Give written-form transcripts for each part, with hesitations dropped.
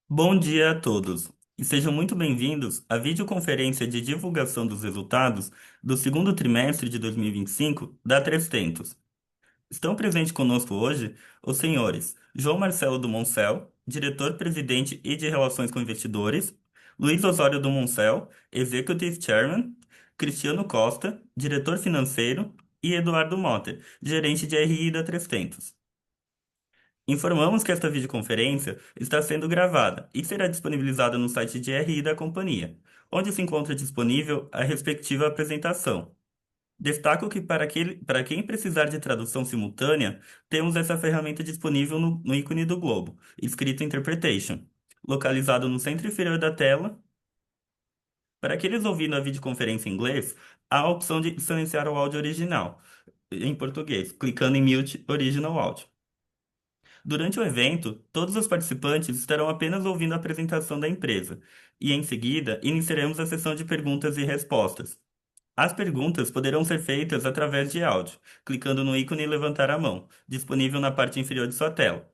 Bom dia a todos e sejam muito bem-vindos à videoconferência de divulgação dos resultados do segundo trimestre de 2025 da 3tentos. Estão presentes conosco hoje os senhores João Marcelo do Moncel, diretor-presidente e de Relações com Investidores, Luiz Osório do Moncel, Executive Chairman, Cristiano Costa, diretor financeiro, e Eduardo Motter, gerente de RI da 3tentos. Informamos que esta videoconferência está sendo gravada e será disponibilizada no site de RI da companhia, onde se encontra disponível a respectiva apresentação. Destaco que para quem precisar de tradução simultânea, temos essa ferramenta disponível no ícone do globo, escrito Interpretation, localizado no centro inferior da tela. Para aqueles ouvindo a videoconferência em inglês, há a opção de silenciar o áudio original, em português, clicando em Mute Original Audio. Durante o evento, todos os participantes estarão apenas ouvindo a apresentação da empresa, e em seguida iniciaremos a sessão de perguntas e respostas. As perguntas poderão ser feitas através de áudio, clicando no ícone Levantar a mão, disponível na parte inferior de sua tela.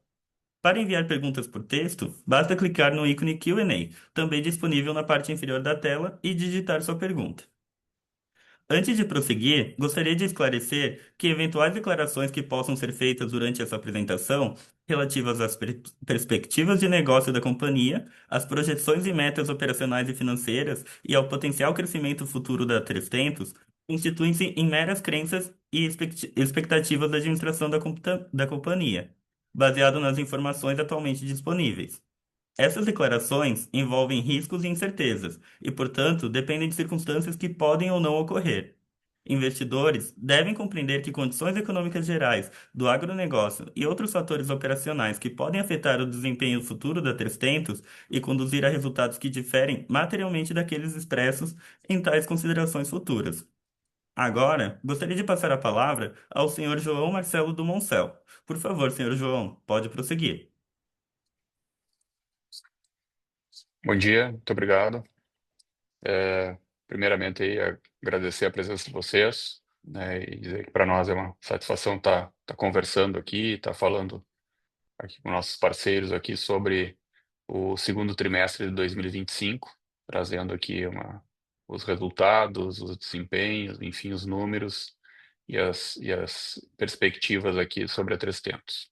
Para enviar perguntas por texto, basta clicar no ícone Q&A, também disponível na parte inferior da tela, e digitar sua pergunta. Antes de prosseguir, gostaria de esclarecer que eventuais declarações que possam ser feitas durante essa apresentação, relativas às perspectivas de negócio da companhia, às projeções e metas operacionais e financeiras e ao potencial crescimento futuro da 3tentos, constituem-se em meras crenças e expectativas da administração da companhia, baseado nas informações atualmente disponíveis. Essas declarações envolvem riscos e incertezas e, portanto, dependem de circunstâncias que podem ou não ocorrer. Investidores devem compreender que condições econômicas gerais do agronegócio e outros fatores operacionais que podem afetar o desempenho futuro da 3tentos e conduzir a resultados que diferem materialmente daqueles expressos em tais considerações futuras. Agora, gostaria de passar a palavra ao senhor João Marcelo do Moncel. Por favor, senhor João, pode prosseguir. Bom dia, muito obrigado. Primeiramente, aí, agradecer a presença de vocês, né, e dizer que para nós é uma satisfação estar conversando aqui, estar falando aqui com nossos parceiros aqui sobre o segundo trimestre de 2025, trazendo aqui os resultados, os desempenhos, enfim, os números e as perspectivas aqui sobre a 3tentos.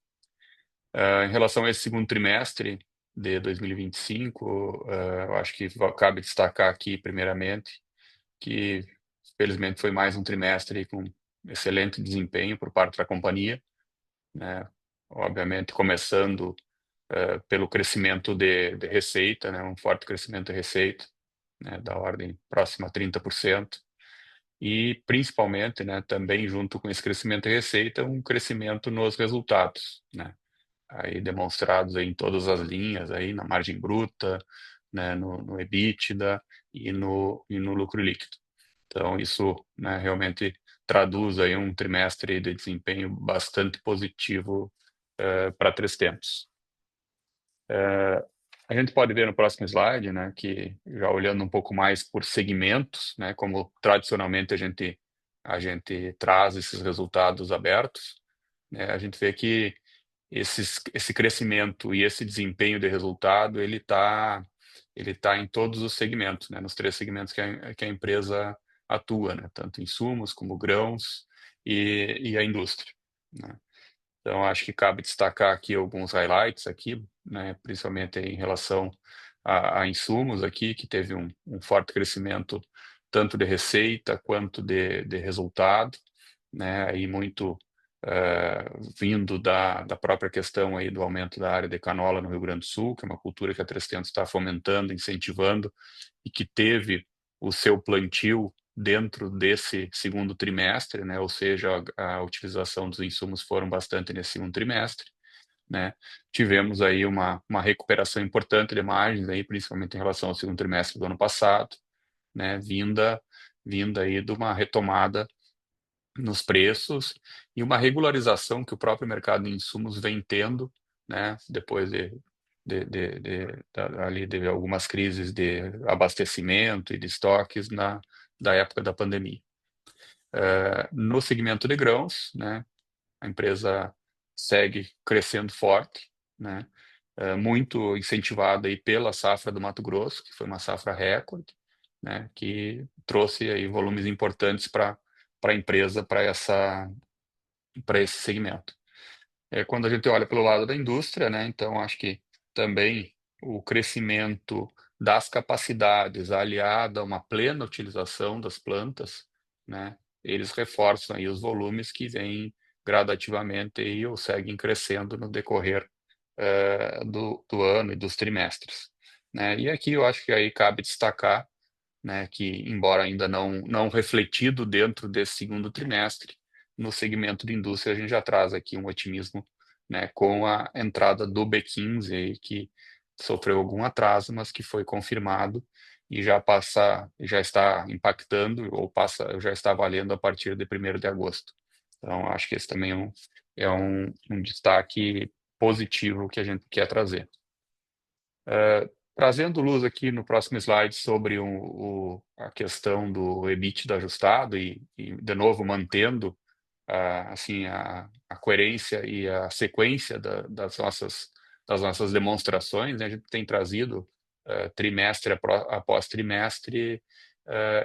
Em relação a esse segundo trimestre de 2025, eu acho que cabe destacar aqui, primeiramente, que felizmente foi mais um trimestre com excelente desempenho por parte da companhia, né? Obviamente, começando pelo crescimento de receita, né? Um forte crescimento de receita, né? Da ordem próxima a 30%. E, principalmente, né, também junto com esse crescimento de receita, um crescimento nos resultados, né? Aí demonstrados aí em todas as linhas, aí na margem bruta, né, no EBITDA e no lucro líquido. Então, isso, né, realmente traduz aí um trimestre de desempenho bastante positivo para 3tentos. A gente pode ver no próximo slide, né, que já olhando um pouco mais por segmentos, né, como tradicionalmente a gente traz esses resultados abertos, né, a gente vê que esse crescimento e esse desempenho de resultado, ele tá em todos os segmentos, né, nos três segmentos que a empresa atua, né, tanto insumos como grãos e a indústria, né. Então, acho que cabe destacar aqui alguns highlights aqui, né, principalmente em relação a insumos aqui, que teve um forte crescimento tanto de receita quanto de resultado, né, aí muito vindo da própria questão aí do aumento da área de canola no Rio Grande do Sul, que é uma cultura que a 3tentos está fomentando, incentivando, e que teve o seu plantio dentro desse segundo trimestre, né? Ou seja, a utilização dos insumos foram bastante nesse segundo trimestre, né? Tivemos aí uma recuperação importante de margens, aí, principalmente em relação ao segundo trimestre do ano passado, né? Vinda aí de uma retomada nos preços e uma regularização que o próprio mercado de insumos vem tendo, né, depois ali de algumas crises de abastecimento e de estoques da época da pandemia. No segmento de grãos, né, a empresa segue crescendo forte, né, muito incentivada aí pela safra do Mato Grosso, que foi uma safra recorde, né, que trouxe aí volumes importantes para a empresa, para esse segmento. Quando a gente olha pelo lado da indústria, né, então acho que também o crescimento das capacidades aliado a uma plena utilização das plantas, né, eles reforçam aí os volumes que vêm gradativamente aí, ou seguem crescendo no decorrer do ano e dos trimestres, né? E aqui eu acho que aí cabe destacar, né, que embora ainda não refletido dentro desse segundo trimestre, no segmento de indústria a gente já traz aqui um otimismo, né, com a entrada do B15 aí, que sofreu algum atraso, mas que foi confirmado e já está impactando já está valendo a partir de 1º de agosto. Então acho que esse também é um destaque positivo que a gente quer trazer. Trazendo luz aqui no próximo slide sobre a questão do EBITDA ajustado e de novo, mantendo assim, a coerência e a sequência das nossas demonstrações, né? A gente tem trazido trimestre após trimestre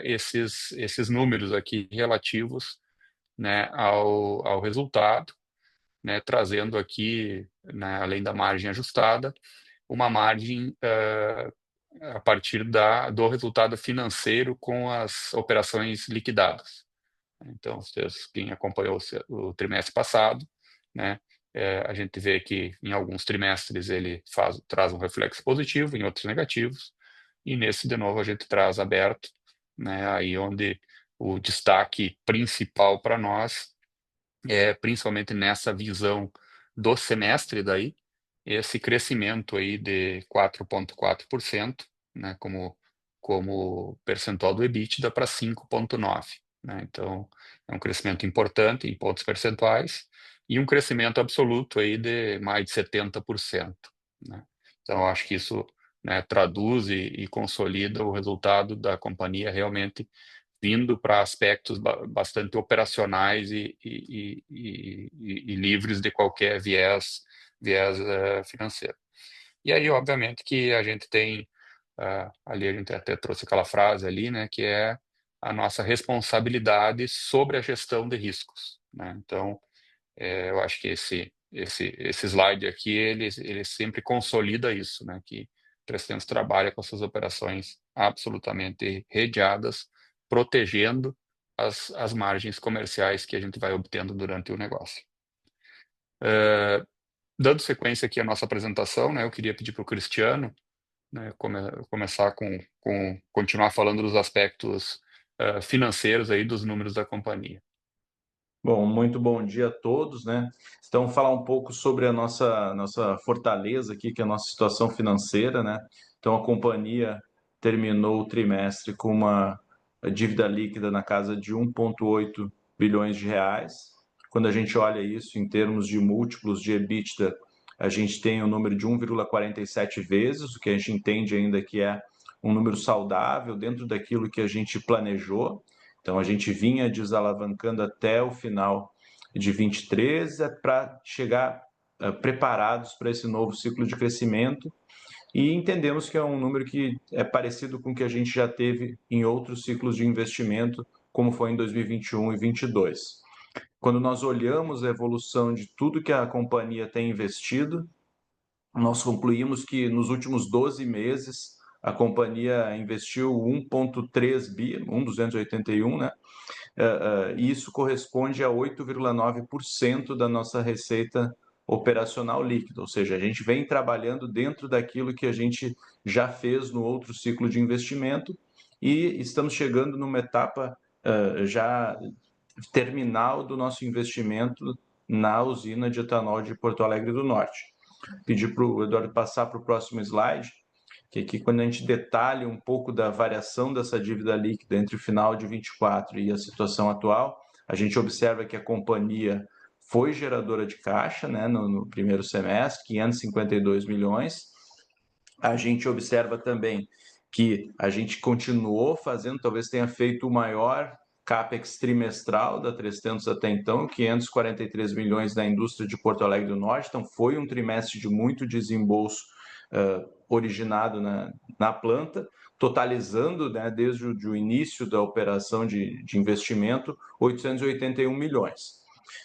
esses números aqui relativos, né, ao resultado, né, trazendo aqui, né, além da margem ajustada, uma margem a partir do resultado financeiro com as operações liquidadas. Então, quem acompanhou o trimestre passado, né, a gente vê que em alguns trimestres ele traz um reflexo positivo, em outros negativos, e nesse, de novo, a gente traz aberto, né, aí onde o destaque principal para nós principalmente nessa visão do semestre daí, esse crescimento aí de 4,4%, né, como percentual do EBITDA para 5,9%, né? Então, é um crescimento importante em pontos percentuais e um crescimento absoluto aí de mais de 70%, né? Então, acho que isso, né, traduz e consolida o resultado da companhia realmente vindo para aspectos bastante operacionais e livres de qualquer viés financeiro. E aí, obviamente, que a gente tem, ali a gente até trouxe aquela frase ali, né, que é a nossa responsabilidade sobre a gestão de riscos, né? Então, eu acho que esse slide aqui, ele sempre consolida isso, né, que 300 trabalha com essas operações absolutamente redeadas, protegendo as margens comerciais que a gente vai obtendo durante o negócio. Dando sequência aqui à nossa apresentação, né, eu queria pedir para o Cristiano, né, começar continuar falando dos aspectos financeiros aí dos números da companhia. Bom, muito bom dia a todos, né? Então, falar um pouco sobre a nossa fortaleza aqui, que é a nossa situação financeira, né? Então, a companhia terminou o trimestre com uma dívida líquida na casa de 1,8 bilhões de reais. Quando a gente olha isso em termos de múltiplos de EBITDA, a gente tem o número de 1,47 vezes, o que a gente entende ainda que é um número saudável dentro daquilo que a gente planejou. Então, a gente vinha desalavancando até o final de 23 para chegar preparados para esse novo ciclo de crescimento e entendemos que é um número que é parecido com o que a gente já teve em outros ciclos de investimento, como foi em 2021 e 2022. Quando nós olhamos a evolução de tudo que a companhia tem investido, nós concluímos que nos últimos 12 meses a companhia investiu 1,3 bi, 1,281, né? E isso corresponde a 8,9% da nossa receita operacional líquida, ou seja, a gente vem trabalhando dentro daquilo que a gente já fez no outro ciclo de investimento e estamos chegando numa etapa já terminal do nosso investimento na usina de etanol de Porto Alegre do Norte. Pedir para o Eduardo passar para o próximo slide, que aqui quando a gente detalha um pouco da variação dessa dívida líquida entre o final de 24 e a situação atual, a gente observa que a companhia foi geradora de caixa, né, no primeiro semestre, 552 milhões. A gente observa também que a gente continuou fazendo, talvez tenha feito o maior CAPEX trimestral da 300 até então, 543 milhões na indústria de Porto Alegre do Norte, então foi um trimestre de muito desembolso originado na planta, totalizando, né, desde o início da operação de investimento, 881 milhões.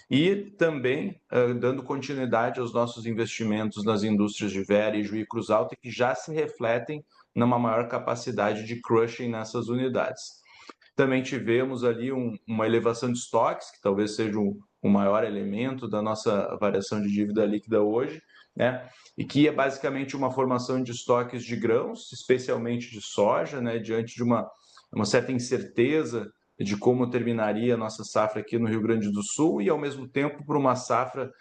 E também dando continuidade aos nossos investimentos nas indústrias de Vera e Juiz Cruz Alta, que já se refletem numa maior capacidade de crushing nessas unidades. Também tivemos ali uma elevação de estoques, que talvez seja o maior elemento da nossa variação de dívida líquida hoje, né? E que é basicamente uma formação de estoques de grãos, especialmente de soja, né? Diante de uma certa incerteza de como terminaria a nossa safra aqui no Rio Grande do Sul e, ao mesmo tempo, por uma safra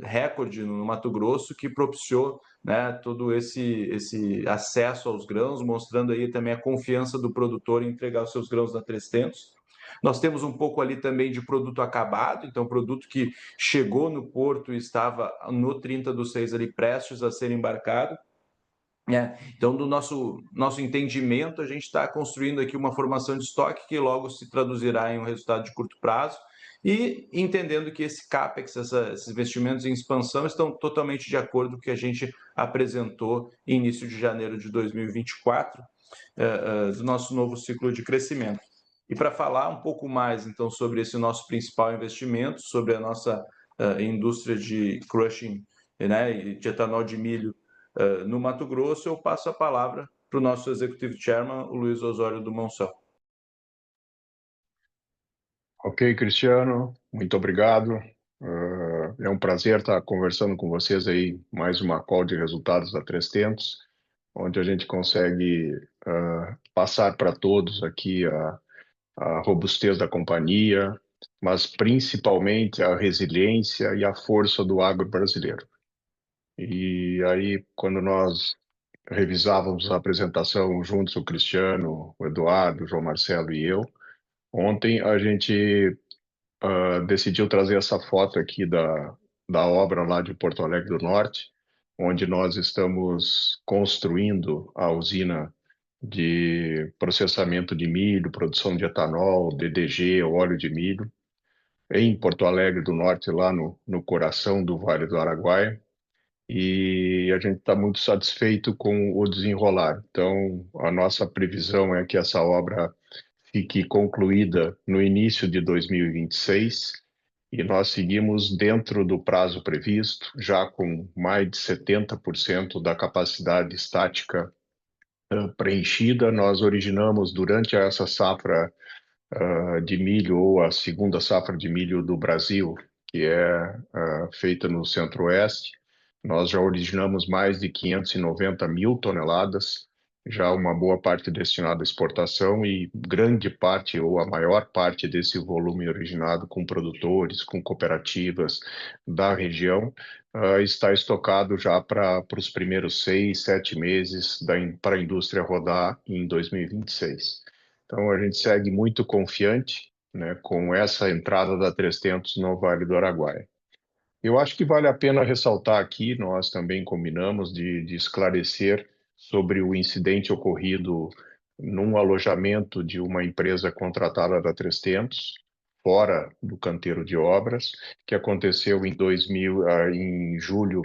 recorde no Mato Grosso, que propiciou, né, todo esse acesso aos grãos, mostrando aí também a confiança do produtor em entregar os seus grãos na 300. Nós temos um pouco ali também de produto acabado, então produto que chegou no porto e estava no 30/6 ali prestes a ser embarcado. Então, do nosso entendimento, a gente está construindo aqui uma formação de estoque que logo se traduzirá em um resultado de curto prazo e entendendo que esse CAPEX, esses investimentos em expansão, estão totalmente de acordo com o que a gente apresentou em início de janeiro de 2024, do nosso novo ciclo de crescimento. E para falar um pouco mais, então, sobre esse nosso principal investimento, sobre a nossa indústria de crushing, né, de etanol de milho, no Mato Grosso, eu passo a palavra para o nosso Executive Chairman, o Luiz Osório do Monção. Ok, Cristiano, muito obrigado. É um prazer estar conversando com vocês aí, mais uma call de resultados da 300, onde a gente consegue passar para todos aqui a robustez da companhia, mas principalmente a resiliência e a força do agro brasileiro. E aí, quando nós revisávamos a apresentação juntos, o Cristiano, o Eduardo, o João Marcelo e eu, ontem a gente decidiu trazer essa foto aqui da obra lá de Porto Alegre do Norte, onde nós estamos construindo a usina de processamento de milho, produção de etanol, DDG, óleo de milho, em Porto Alegre do Norte, lá no coração do Vale do Araguaia. E a gente está muito satisfeito com o desenrolar. Então, a nossa previsão é que essa obra fique concluída no início de 2026 e nós seguimos dentro do prazo previsto, já com mais de 70% da capacidade estática preenchida. Nós originamos durante essa safra de milho, ou a segunda safra de milho do Brasil, que é feita no Centro-Oeste. Nós já originamos mais de 590 mil toneladas, já uma boa parte destinada à exportação e grande parte, ou a maior parte desse volume originado com produtores, com cooperativas da região, está estocado já para os primeiros 6, 7 meses para a indústria rodar em 2026. Então, a gente segue muito confiante, né, com essa entrada da 300 no Vale do Araguaia. Eu acho que vale a pena ressaltar aqui, nós também combinamos de esclarecer sobre o incidente ocorrido num alojamento de uma empresa contratada da 300, fora do canteiro de obras, que aconteceu em julho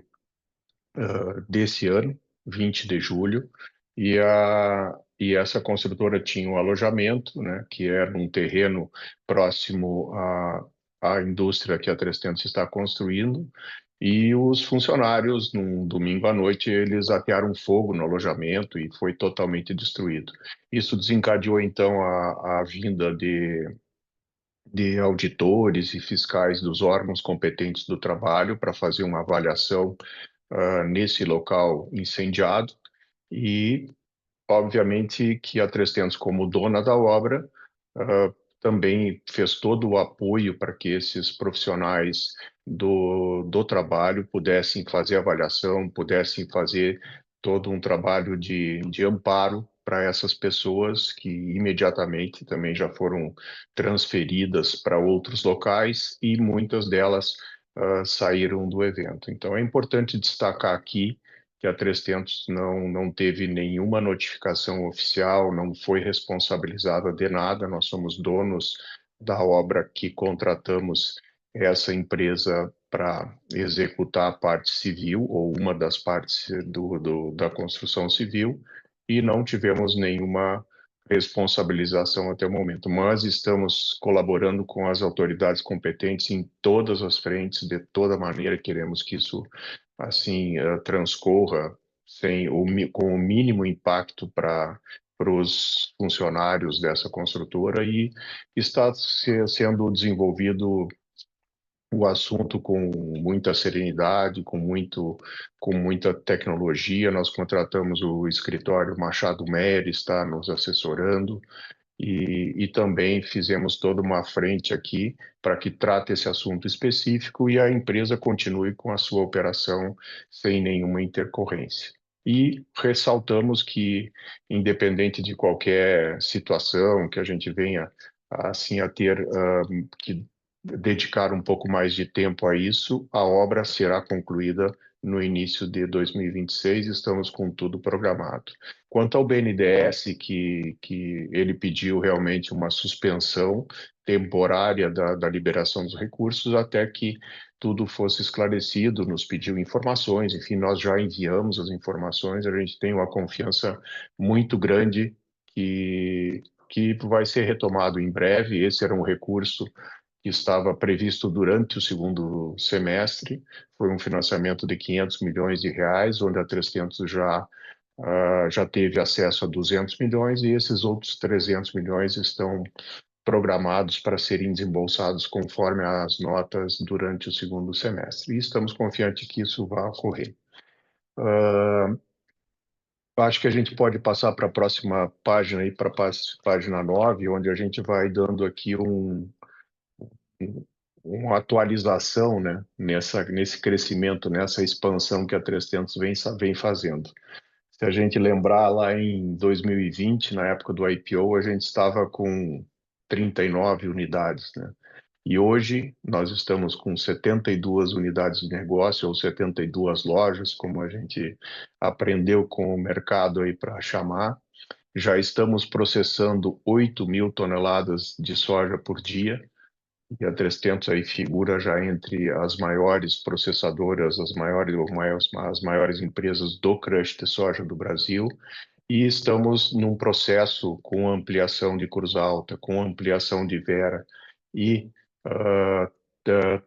desse ano, 20 de julho, e essa construtora tinha um alojamento, né, que era um terreno próximo à indústria que a 300 está construindo, e os funcionários, num domingo à noite, eles atearam fogo no alojamento e foi totalmente destruído. Isso desencadeou, então, a vinda de auditores e fiscais dos órgãos competentes do trabalho para fazer uma avaliação nesse local incendiado e, obviamente, que a 300, como dona da obra, também fez todo o apoio para que esses profissionais do trabalho pudessem fazer avaliação, pudessem fazer todo um trabalho de amparo para essas pessoas que imediatamente também já foram transferidas para outros locais e muitas delas saíram do evento. Então, é importante destacar aqui que a 300 não teve nenhuma notificação oficial, não foi responsabilizada de nada, nós somos donos da obra que contratamos essa empresa para executar a parte civil, ou uma das partes da construção civil, e não tivemos nenhuma responsabilização até o momento, mas estamos colaborando com as autoridades competentes em todas as frentes, de toda maneira queremos que isso assim transcorra com o mínimo impacto para os funcionários dessa construtora, e está sendo desenvolvido o assunto com muita serenidade, com muita tecnologia. Nós contratamos o escritório Machado Mery, está nos assessorando, e também fizemos toda uma frente aqui para que trate esse assunto específico e a empresa continue com a sua operação sem nenhuma intercorrência. E ressaltamos que, independente de qualquer situação que a gente venha assim a ter que dedicar um pouco mais de tempo a isso, a obra será concluída no início de 2026, estamos com tudo programado. Quanto ao BNDES, que ele pediu realmente uma suspensão temporária da liberação dos recursos até que tudo fosse esclarecido, nos pediu informações, enfim, nós já enviamos as informações, a gente tem uma confiança muito grande que vai ser retomado em breve. Esse era um recurso que estava previsto durante o segundo semestre, foi um financiamento de 500 milhões de reais, onde a 300 já teve acesso a 200 milhões, e esses outros 300 milhões estão programados para serem desembolsados conforme as notas durante o segundo semestre. E estamos confiantes que isso vai ocorrer. Acho que a gente pode passar para a próxima página, para a página 9, onde a gente vai dando aqui uma atualização, né, nesse crescimento, nessa expansão que a 300 vem fazendo. Se a gente lembrar, lá em 2020, na época do IPO, a gente estava com 39 unidades, né? E hoje nós estamos com 72 unidades de negócio, ou 72 lojas, como a gente aprendeu com o mercado aí para chamar. Já estamos processando 8.000 toneladas de soja por dia, e a 300 aí figura já entre as maiores processadoras, as maiores empresas do crush de soja do Brasil. E estamos num processo com ampliação de Cruz Alta, com ampliação de Vera, e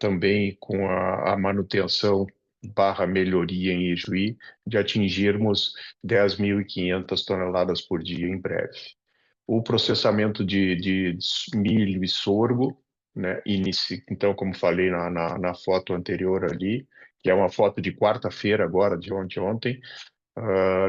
também com a manutenção barra melhoria em Ijuí, de atingirmos 10.500 toneladas por dia em breve. O processamento de milho e sorgo, né, então, como falei na foto anterior ali, que é uma foto de quarta-feira agora, de ontem,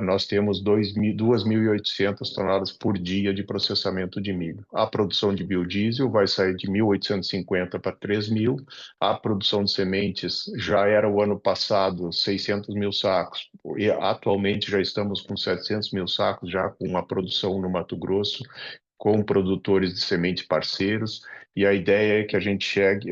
nós temos 2.800 toneladas por dia de processamento de milho. A produção de biodiesel vai sair de 1.850 para 3.000. A produção de sementes já era o ano passado 600 mil sacos, e atualmente já estamos com 700 mil sacos, já com uma produção no Mato Grosso, com produtores de semente parceiros, e a ideia é que a gente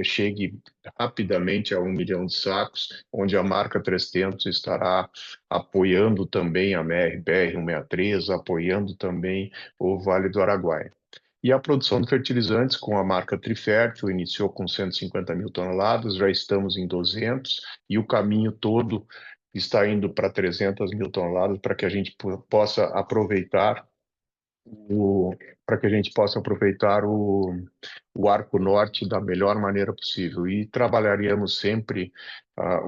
chegue rapidamente a 1 milhão de sacos, onde a marca 300 estará apoiando também a BR-163, apoiando também o Vale do Araguaia. E a produção de fertilizantes com a marca Trifértil iniciou com 150 mil toneladas, já estamos em 200, e o caminho todo está indo para 300 mil toneladas, para que a gente possa aproveitar o Arco Norte da melhor maneira possível. E trabalharíamos sempre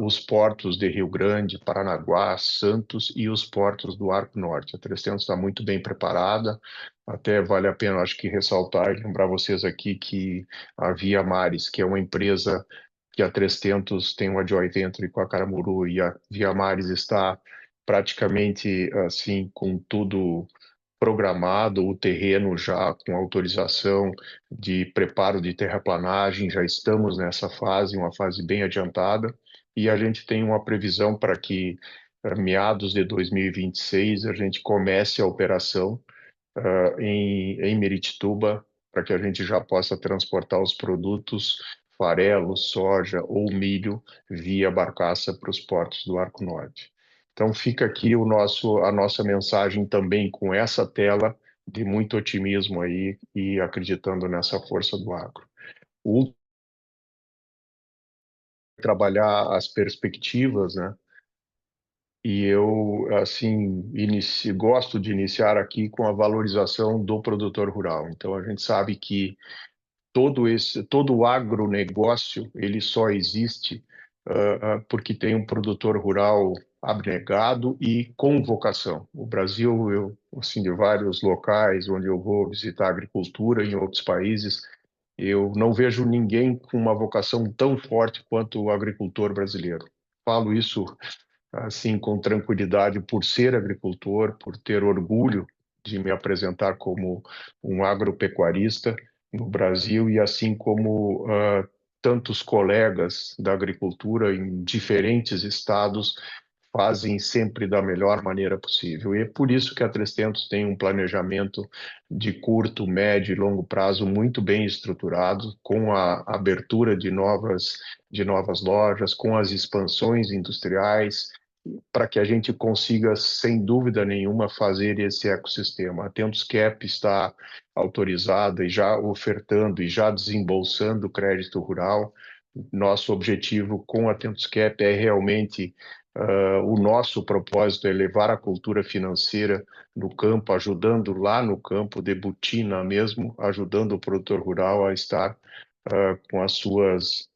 os portos de Rio Grande, Paranaguá, Santos e os portos do Arco Norte. A 300 está muito bem preparada, até vale a pena, acho que, ressaltar e lembrar vocês aqui que a Via Mares, que é uma empresa que a 300 tem uma joint venture com a Caramuru, e a Via Mares está praticamente assim com tudo programado, o terreno já com autorização de preparo de terraplanagem, já estamos nessa fase, uma fase bem adiantada, e a gente tem uma previsão para que meados de 2026 a gente comece a operação em Meritituba, para que a gente já possa transportar os produtos farelo, soja ou milho via barcaça para os portos do Arco Norte. Então fica aqui a nossa mensagem também com essa tela de muito otimismo aí e acreditando nessa força do agro. O trabalhar as perspectivas, né? E eu, assim, gosto de iniciar aqui com a valorização do produtor rural. Então, a gente sabe que todo o agronegócio, ele só existe porque tem um produtor rural abnegado e com vocação. O Brasil, assim, de vários locais onde eu vou visitar a agricultura em outros países, eu não vejo ninguém com uma vocação tão forte quanto o agricultor brasileiro. Falo isso assim com tranquilidade por ser agricultor, por ter orgulho de me apresentar como um agropecuarista no Brasil e assim como tantos colegas da agricultura em diferentes estados fazem sempre da melhor maneira possível. E é por isso que a 300 tem um planejamento de curto, médio e longo prazo muito bem estruturado, com a abertura de novas lojas, com as expansões industriais, para que a gente consiga, sem dúvida nenhuma, fazer esse ecossistema. A Tentos Cap está autorizada e já ofertando e já desembolsando crédito rural. Nosso objetivo com a Tentos Cap é realmente o nosso propósito é levar a cultura financeira no campo, ajudando lá no campo, de botina mesmo, ajudando o produtor rural a estar com as suas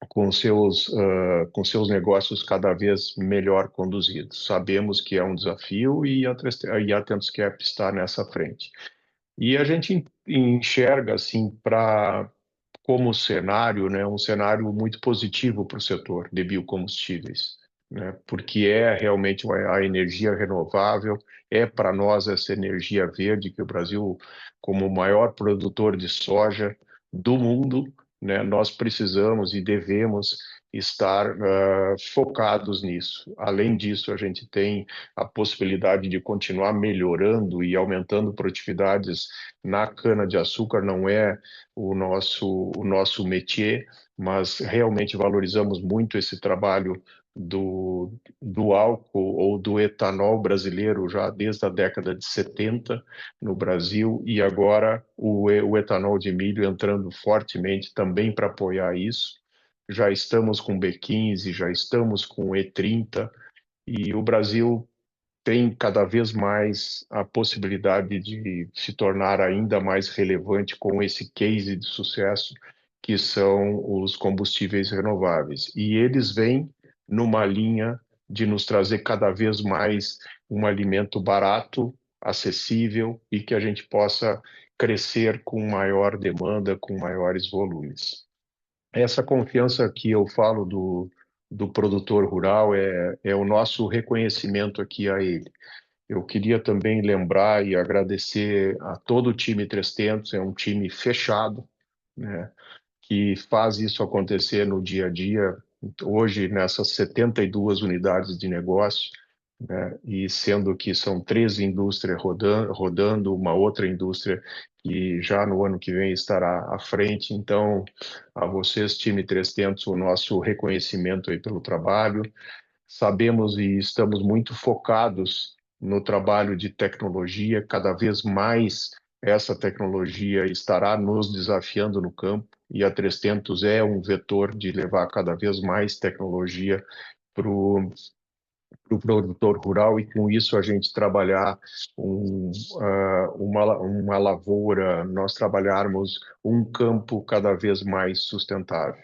com seus negócios cada vez melhor conduzidos. Sabemos que é um desafio e a Tentos Cap está nessa frente. E a gente enxerga assim para como cenário, né, um cenário muito positivo para o setor de biocombustíveis, né, porque é realmente a energia renovável, é para nós essa energia verde que o Brasil, como o maior produtor de soja do mundo, né, nós precisamos e devemos estar focados nisso. Além disso, a gente tem a possibilidade de continuar melhorando e aumentando produtividades na cana-de-açúcar, não é o nosso métier, mas realmente valorizamos muito esse trabalho do álcool ou do etanol brasileiro já desde a década de 70 no Brasil e agora o etanol de milho entrando fortemente também para apoiar isso. Já estamos com B15, já estamos com E30 e o Brasil tem cada vez mais a possibilidade de se tornar ainda mais relevante com esse case de sucesso que são os combustíveis renováveis. E eles vêm numa linha de nos trazer cada vez mais um alimento barato, acessível e que a gente possa crescer com maior demanda, com maiores volumes. Essa confiança que eu falo do produtor rural é o nosso reconhecimento aqui a ele. Eu queria também lembrar e agradecer a todo o time 300, é um time fechado, né, que faz isso acontecer no dia a dia, hoje nessas 72 unidades de negócio, né, e sendo que são 13 indústrias rodando, uma outra indústria que já no ano que vem estará à frente. Então, a vocês, time 300, o nosso reconhecimento aí pelo trabalho. Sabemos e estamos muito focados no trabalho de tecnologia, cada vez mais essa tecnologia estará nos desafiando no campo e a 300 é um vetor de levar cada vez mais tecnologia para o produtor rural e com isso a gente trabalhar uma lavoura, nós trabalharmos um campo cada vez mais sustentável.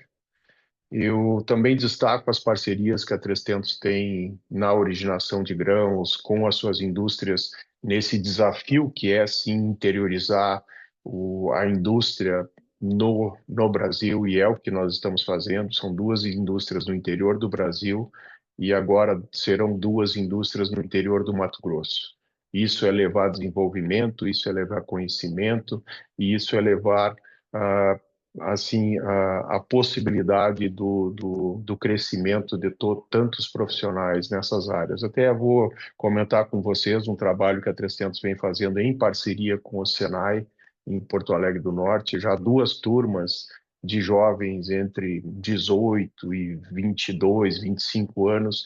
Eu também destaco as parcerias que a 300 tem na originação de grãos com as suas indústrias nesse desafio que é sim interiorizar a indústria no Brasil e é o que nós estamos fazendo. São duas indústrias no interior do Brasil e agora serão duas indústrias no interior do Mato Grosso. Isso é levar desenvolvimento, isso é levar conhecimento e isso é levar assim a possibilidade do crescimento de tantos profissionais nessas áreas. Até vou comentar com vocês um trabalho que a 300 vem fazendo em parceria com o Senai, em Porto Alegre do Norte, já duas turmas de jovens entre 18 e 22, 25 anos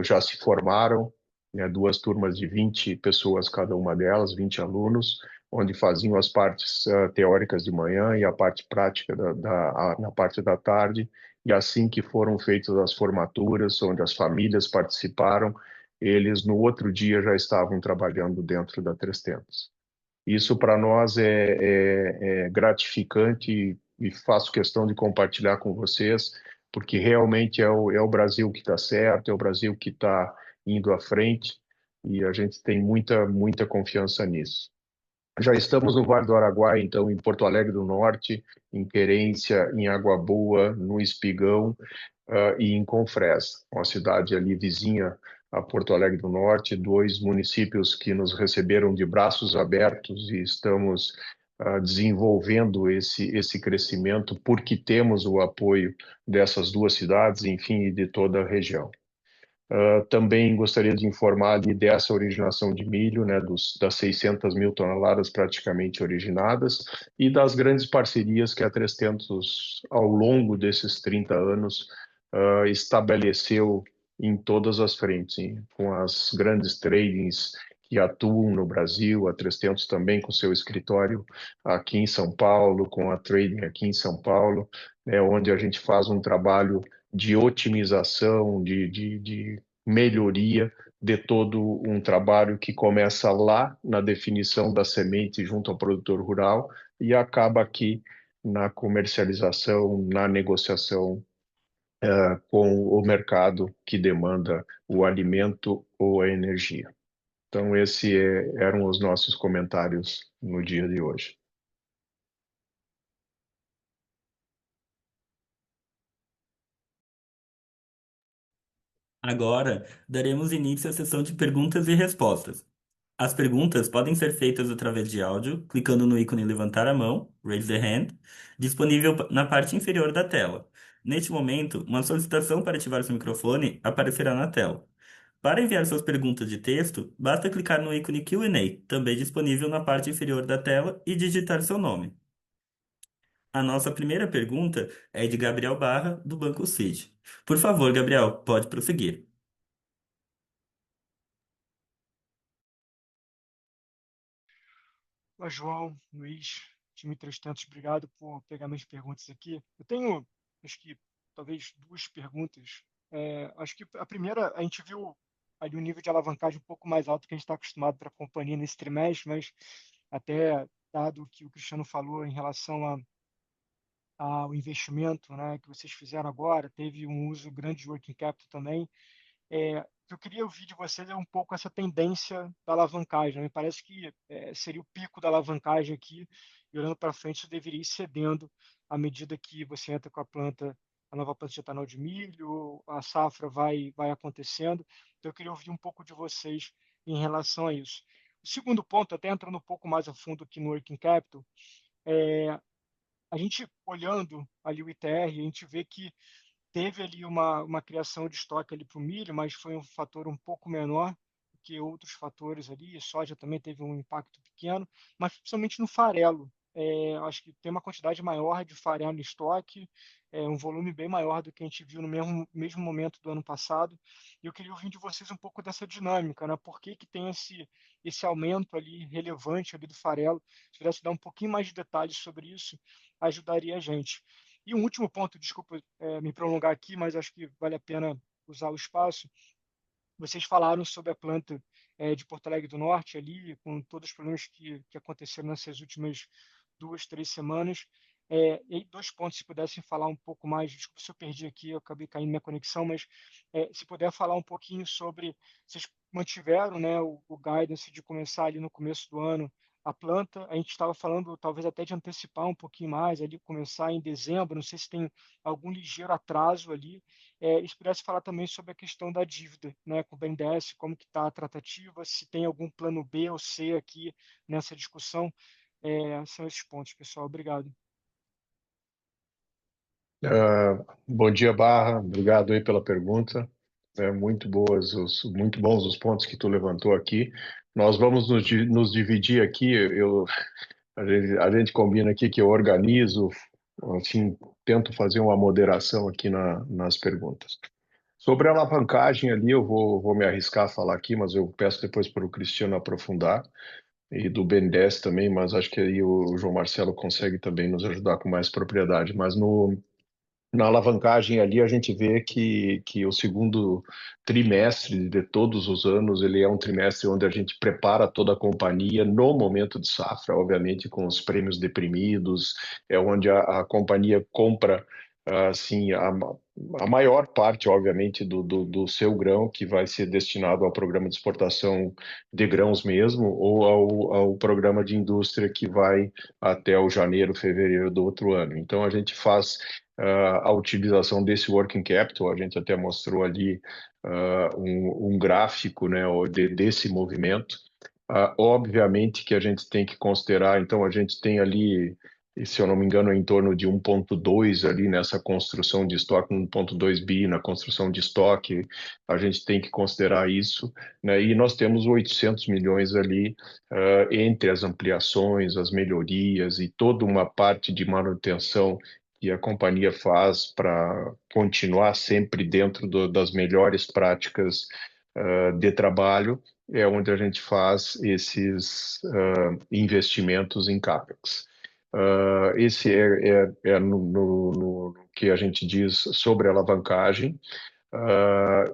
já se formaram, né, duas turmas de 20 pessoas cada uma delas, 20 alunos, onde faziam as partes teóricas de manhã e a parte prática na parte da tarde. E assim que foram feitas as formaturas, onde as famílias participaram, eles no outro dia já estavam trabalhando dentro da 300. Isso para nós é gratificante e faço questão de compartilhar com vocês, porque realmente é o Brasil que está certo, é o Brasil que está indo à frente e a gente tem muita, muita confiança nisso. Já estamos no Vale do Araguaia, então, em Porto Alegre do Norte, em Querência, em Água Boa, no Espigão, e em Confresa, uma cidade ali vizinha a Porto Alegre do Norte, dois municípios que nos receberam de braços abertos e estamos desenvolvendo esse crescimento porque temos o apoio dessas duas cidades, enfim, e de toda a região. Também gostaria de informar ali dessa originação de milho, né, das 600 mil toneladas praticamente originadas e das grandes parcerias que a 300, ao longo desses 30 anos, estabeleceu em todas as frentes, hein, com as grandes tradings que atuam no Brasil, a 300 também com seu escritório aqui em São Paulo, com a trading aqui em São Paulo, né, onde a gente faz um trabalho de otimização, de melhoria de todo um trabalho que começa lá na definição da semente junto ao produtor rural e acaba aqui na comercialização, na negociação com o mercado que demanda o alimento ou a energia. Então, eram os nossos comentários no dia de hoje. Agora, daremos início à sessão de perguntas e respostas. As perguntas podem ser feitas através de áudio, clicando no ícone levantar a mão, raise the hand, disponível na parte inferior da tela. Neste momento, uma solicitação para ativar seu microfone aparecerá na tela. Para enviar suas perguntas de texto, basta clicar no ícone Q&A, também disponível na parte inferior da tela, e digitar seu nome. A nossa primeira pergunta é de Gabriel Barra, do Banco Citi. Por favor, Gabriel, pode prosseguir. Olá, João, Luiz, time 300, obrigado por pegar minhas perguntas aqui. Eu tenho, acho que, talvez duas perguntas. Acho que a primeira, a gente viu ali um nível de alavancagem um pouco mais alto que a gente está acostumado para a companhia nesse trimestre, mas até dado o que o Cristiano falou em relação ao investimento, né, que vocês fizeram agora, teve um uso grande de working capital também. O que eu queria ouvir de vocês é um pouco essa tendência da alavancagem, né? Me parece que seria o pico da alavancagem aqui, e olhando para frente, isso deveria ir cedendo à medida que você entra com a nova planta de etanol de milho, a safra vai acontecendo. Então, eu queria ouvir um pouco de vocês em relação a isso. O segundo ponto, até entrando um pouco mais a fundo aqui no working capital, a gente olhando ali o ITR, a gente vê que teve ali uma criação de estoque ali para o milho, mas foi um fator um pouco menor do que outros fatores ali. A soja também teve um impacto pequeno, mas principalmente no farelo. Acho que tem uma quantidade maior de farelo em estoque, um volume bem maior do que a gente viu no mesmo momento do ano passado. E eu queria ouvir de vocês um pouco dessa dinâmica, né? Por que tem esse aumento ali relevante ali do farelo? Se pudesse dar um pouquinho mais de detalhes sobre isso, ajudaria a gente. E um último ponto, desculpa me prolongar aqui, mas acho que vale a pena usar o espaço. Vocês falaram sobre a planta de Porto Alegre do Norte ali, com todos os problemas que aconteceram nessas últimas 2, 3 semanas. E aí, dois pontos, se pudessem falar um pouco mais, desculpa se eu perdi aqui, eu acabei caindo minha conexão, mas se puder falar um pouquinho sobre, vocês mantiveram, né, o guidance de começar ali no começo do ano a planta, a gente estava falando talvez até de antecipar um pouquinho mais, ali começar em dezembro, não sei se tem algum ligeiro atraso ali, e se pudesse falar também sobre a questão da dívida, né, com o BNDES, como que está a tratativa, se tem algum plano B ou C aqui nessa discussão. São esses pontos, pessoal. Obrigado. Bom dia, Barra. Obrigado aí pela pergunta. Muito bons os pontos que tu levantou aqui. Nós vamos nos dividir aqui. A gente combina aqui que eu organizo assim, tento fazer uma moderação aqui nas perguntas. Sobre a alavancagem ali, eu vou me arriscar a falar aqui, mas eu peço depois para o Cristiano aprofundar, e do BNDES também, mas acho que aí o João Marcelo consegue também nos ajudar com mais propriedade. Mas na alavancagem ali a gente vê que o segundo trimestre de todos os anos, ele é um trimestre onde a gente prepara toda a companhia no momento de safra, obviamente com os prêmios deprimidos, é onde a companhia compra assim a maior parte, obviamente, do seu grão, que vai ser destinado ao programa de exportação de grãos mesmo, ou ao programa de indústria que vai até o janeiro, fevereiro do outro ano. Então a gente faz a utilização desse working capital, a gente até mostrou ali um gráfico, né, desse movimento. Obviamente que a gente tem que considerar, então a gente tem ali, se eu não me engano, em torno de 1,2 ali nessa construção de estoque, 1,2 bi na construção de estoque, a gente tem que considerar isso, né, e nós temos 800 milhões ali entre as ampliações, as melhorias e toda uma parte de manutenção que a companhia faz para continuar sempre dentro das melhores práticas de trabalho, é onde a gente faz esses investimentos em CAPEX. Esse é no que a gente diz sobre alavancagem.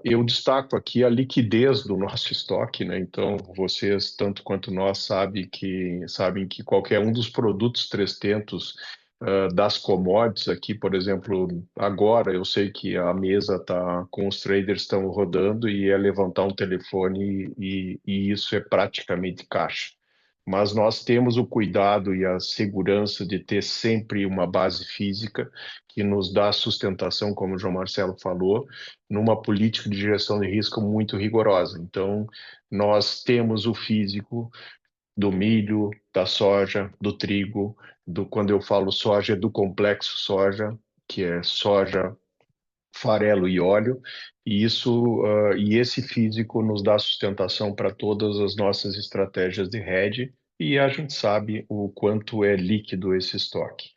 Eu destaco aqui a liquidez do nosso estoque, né? Então, vocês, tanto quanto nós, sabem que qualquer um dos produtos 300 das commodities aqui, por exemplo, agora eu sei que a mesa tá com os traders estão rodando e é levantar um telefone e isso é praticamente caixa. Mas nós temos o cuidado e a segurança de ter sempre uma base física que nos dá sustentação, como o João Marcelo falou, numa política de gestão de risco muito rigorosa. Então, nós temos o físico do milho, da soja, do trigo, quando eu falo soja, é do complexo soja, que é soja, farelo e óleo, e esse físico nos dá sustentação para todas as nossas estratégias de hedge, e a gente sabe o quanto é líquido esse estoque.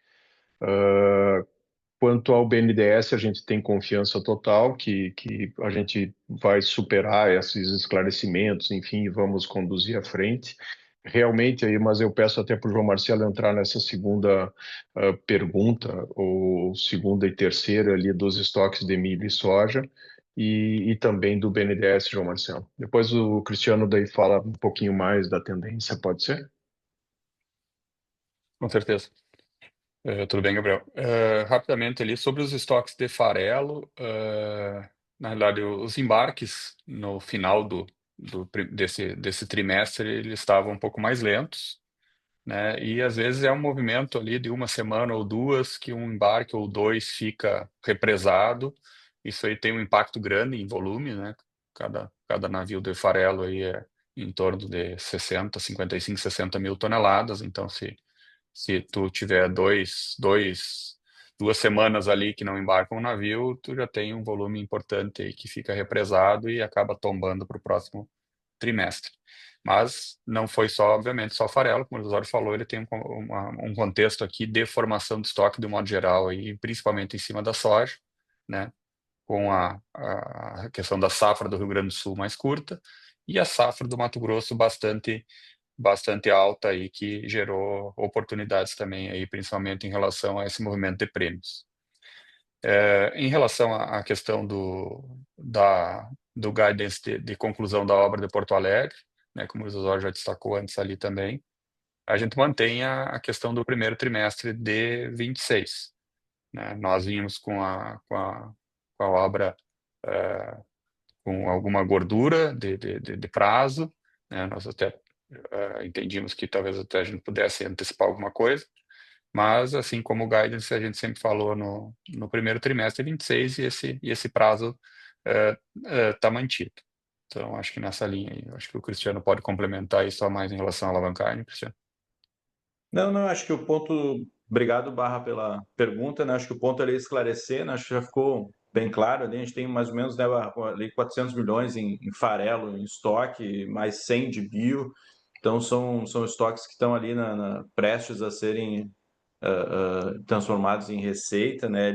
Quanto ao BNDES, a gente tem confiança total que a gente vai superar esses esclarecimentos, enfim, e vamos conduzir à frente. Realmente, aí, mas eu peço até para o João Marcelo entrar nessa segunda pergunta, ou segunda e terceira ali dos estoques de milho e soja, e também do BNDES, João Marcelo. Depois o Cristiano daí fala um pouquinho mais da tendência, pode ser? Com certeza. Tudo bem, Gabriel? Rapidamente ali, sobre os estoques de farelo, na realidade, os embarques no final desse trimestre, eles estavam um pouco mais lentos, né? E às vezes é um movimento ali de uma semana ou duas que um embarque ou dois fica represado. Isso aí tem um impacto grande em volume, né? Cada navio de farelo aí é em torno de 55, 60 mil toneladas. Então, se tu tiver duas semanas ali que não embarca um navio, tu já tem um volume importante aí que fica represado e acaba tombando para o próximo trimestre. Mas não foi só, obviamente, só farelo, como o Osório falou, ele tem um contexto aqui de formação de estoque de um modo geral, aí, principalmente em cima da soja, né? Com a questão da safra do Rio Grande do Sul mais curta e a safra do Mato Grosso bastante alta aí, que gerou oportunidades também aí, principalmente em relação a esse movimento de prêmios. Em relação à questão do guidance de conclusão da obra de Porto Alegre, né, como o Osório já destacou antes ali também, a gente mantém a questão do primeiro trimestre de 26. Né? Nós vimos com a obra com alguma gordura de prazo, né? Nós até entendíamos que talvez até a gente pudesse antecipar alguma coisa, mas assim como o guidance a gente sempre falou no primeiro trimestre 26 e esse prazo está mantido. Então acho que nessa linha aí, acho que o Cristiano pode complementar isso a mais em relação à alavancagem, Cristiano. Não, acho que o ponto. Obrigado, Barra, pela pergunta, né? Acho que o ponto ali é esclarecer, né? Acho que já ficou bem claro ali. A gente tem mais ou menos, né, ali 400 milhões em farelo, em estoque, mais 100 de bio. Então, são estoques que estão ali prestes a serem transformados em receita, né?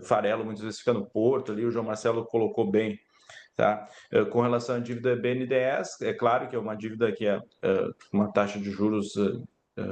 Farelo muitas vezes fica no porto ali, o João Marcelo colocou bem, tá? Com relação à dívida BNDES, é claro que é uma dívida que é uma taxa de juros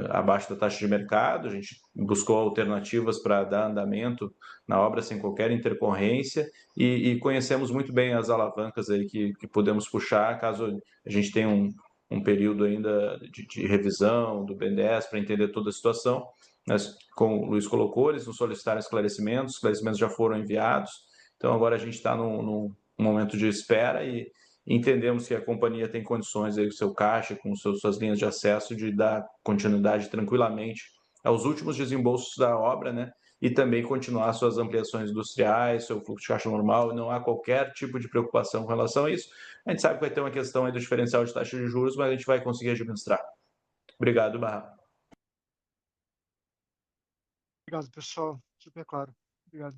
abaixo da taxa de mercado. A gente buscou alternativas para dar andamento na obra sem qualquer intercorrência e conhecemos muito bem as alavancas aí que podemos puxar caso a gente tenha um período ainda de revisão do BNDES para entender toda a situação. Mas, como o Luiz colocou, eles nos solicitaram esclarecimentos, os esclarecimentos já foram enviados, então agora a gente está num momento de espera e entendemos que a companhia tem condições aí com seu caixa, com suas linhas de acesso, de dar continuidade tranquilamente aos últimos desembolsos da obra, né? E também continuar suas ampliações industriais, seu fluxo de caixa normal, não há qualquer tipo de preocupação com relação a isso. A gente sabe que vai ter uma questão aí do diferencial de taxa de juros, mas a gente vai conseguir administrar. Obrigado, Barra. Obrigado, pessoal. Super claro. Obrigado.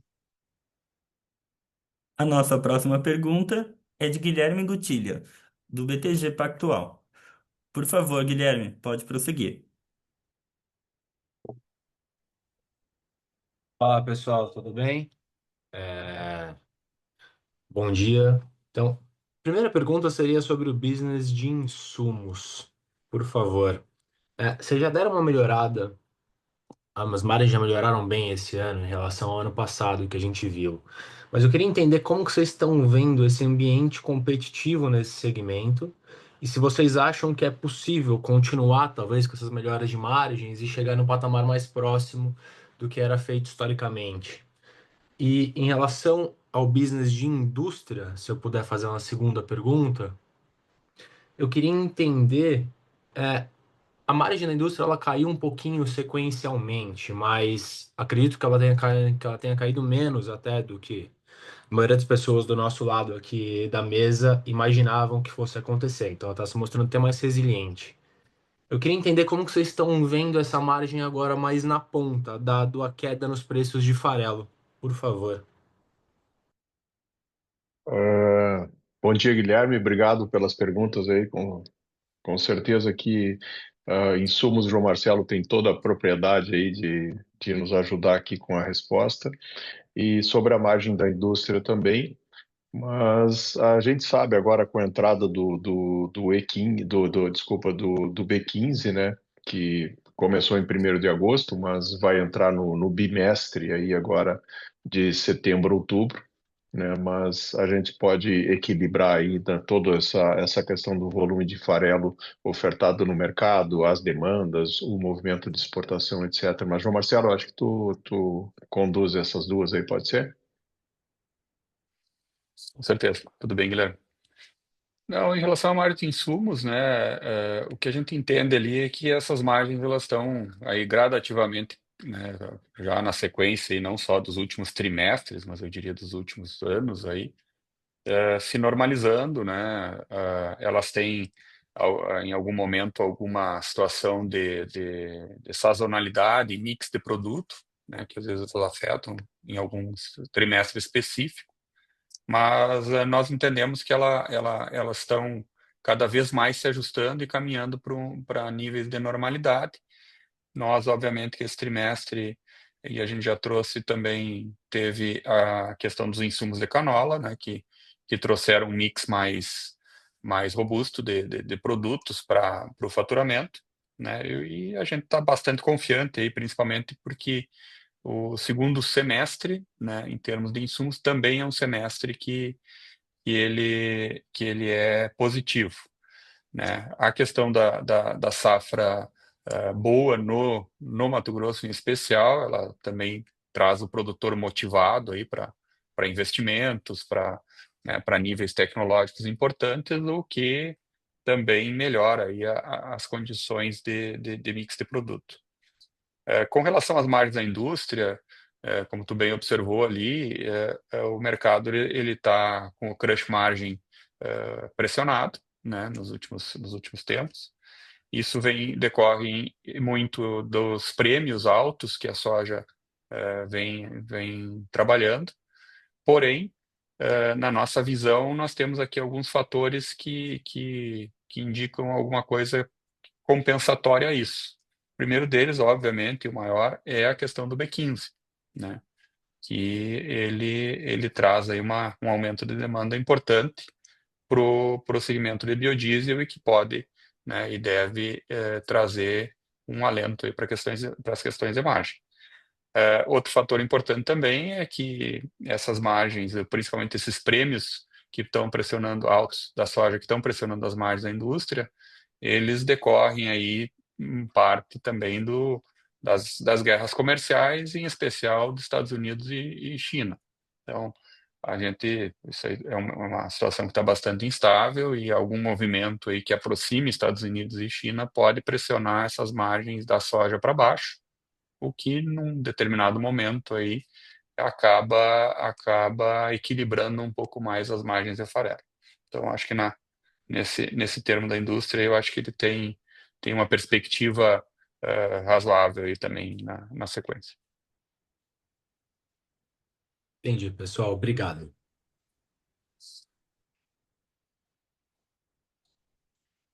A nossa próxima pergunta é de Guilherme Gutilha, do BTG Pactual. Por favor, Guilherme, pode prosseguir. Fala pessoal, tudo bem? É, Bom dia. Então, primeira pergunta seria sobre o business de insumos. Por favor. Vocês já deram uma melhorada, as margens já melhoraram bem esse ano em relação ao ano passado que a gente viu. Mas eu queria entender como que vocês estão vendo esse ambiente competitivo nesse segmento e se vocês acham que é possível continuar, talvez, com essas melhoras de margens e chegar no patamar mais próximo do que era feito historicamente. E em relação ao business de indústria, se eu puder fazer uma segunda pergunta, eu queria entender, é, a margem da indústria ela caiu um pouquinho sequencialmente, mas acredito que que ela tenha caído menos até do que a maioria das pessoas do nosso lado aqui da mesa imaginavam que fosse acontecer. Então ela está se mostrando até mais resiliente. Eu queria entender como que vocês estão vendo essa margem agora mais na ponta, dado a queda nos preços de farelo, por favor. Ah, bom dia, Guilherme. Obrigado pelas perguntas aí. Com certeza que insumos, João Marcelo tem toda a propriedade aí de nos ajudar aqui com a resposta. E sobre a margem da indústria também, mas a gente sabe agora com a entrada do E15, desculpa, do B15, né, que começou em 1º de agosto, mas vai entrar no bimestre aí agora de setembro, outubro, né, mas a gente pode equilibrar ainda toda essa questão do volume de farelo ofertado no mercado, as demandas, o movimento de exportação, etc. Mas, João Marcelo, acho que tu conduz essas duas aí, pode ser? Com certeza. Tudo bem, Guilherme? Não, em relação à margem de insumos, né, o que a gente entende ali é que essas margens elas estão aí gradativamente, né, já na sequência e não só dos últimos trimestres, mas eu diria dos últimos anos aí, se normalizando, né, elas têm em algum momento alguma situação de sazonalidade, mix de produto, né, que às vezes elas afetam em alguns trimestres específicos, mas nós entendemos que elas estão cada vez mais se ajustando e caminhando para níveis de normalidade. Nós, obviamente, que esse trimestre, e a gente já trouxe também, teve a questão dos insumos de canola, né, que trouxeram um mix mais robusto de produtos para o faturamento, né, e a gente está bastante confiante aí, principalmente porque o segundo semestre, né, em termos de insumos, também é um semestre que ele é positivo, né? A questão da safra boa no Mato Grosso em especial, ela também traz o produtor motivado aí para investimentos, para níveis tecnológicos importantes, o que também melhora aí as condições de mix de produto. Com relação às margens da indústria, como tu bem observou ali, o mercado ele está com o crush margin pressionado, né, nos últimos tempos. Isso decorre muito dos prêmios altos que a soja vem trabalhando. Porém, na nossa visão, nós temos aqui alguns fatores que indicam alguma coisa compensatória a isso, O primeiro deles, obviamente, o maior, é a questão do B15, né? Que ele traz aí um aumento de demanda importante para o segmento de biodiesel e que pode, né, e deve trazer um alento para as questões de margem. Outro fator importante também é que essas margens, principalmente esses prêmios que estão pressionando altos da soja, que estão pressionando as margens da indústria, eles decorrem aí em parte também das guerras comerciais, em especial dos Estados Unidos e China. Então, isso aí é uma situação que está bastante instável e algum movimento aí que aproxime Estados Unidos e China pode pressionar essas margens da soja para baixo, o que num determinado momento aí acaba equilibrando um pouco mais as margens de farelo. Então, acho que nesse termo da indústria, eu acho que ele tem uma perspectiva razoável aí também na sequência. Entendi, pessoal. Obrigado.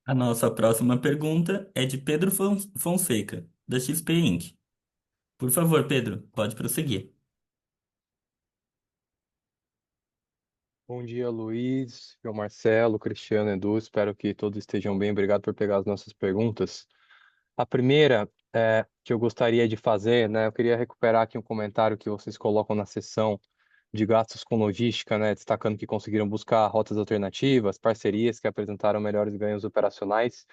A nossa próxima pergunta é de Pedro Fonseca, da XP Inc. Por favor, Pedro, pode prosseguir. Bom dia, Luiz, eu Marcelo, Cristiano, Edu, espero que todos estejam bem. Obrigado por pegar as nossas perguntas. A primeira que eu gostaria de fazer, né, eu queria recuperar aqui um comentário que vocês colocam na seção de gastos com logística, né, destacando que conseguiram buscar rotas alternativas, parcerias que apresentaram melhores ganhos operacionais.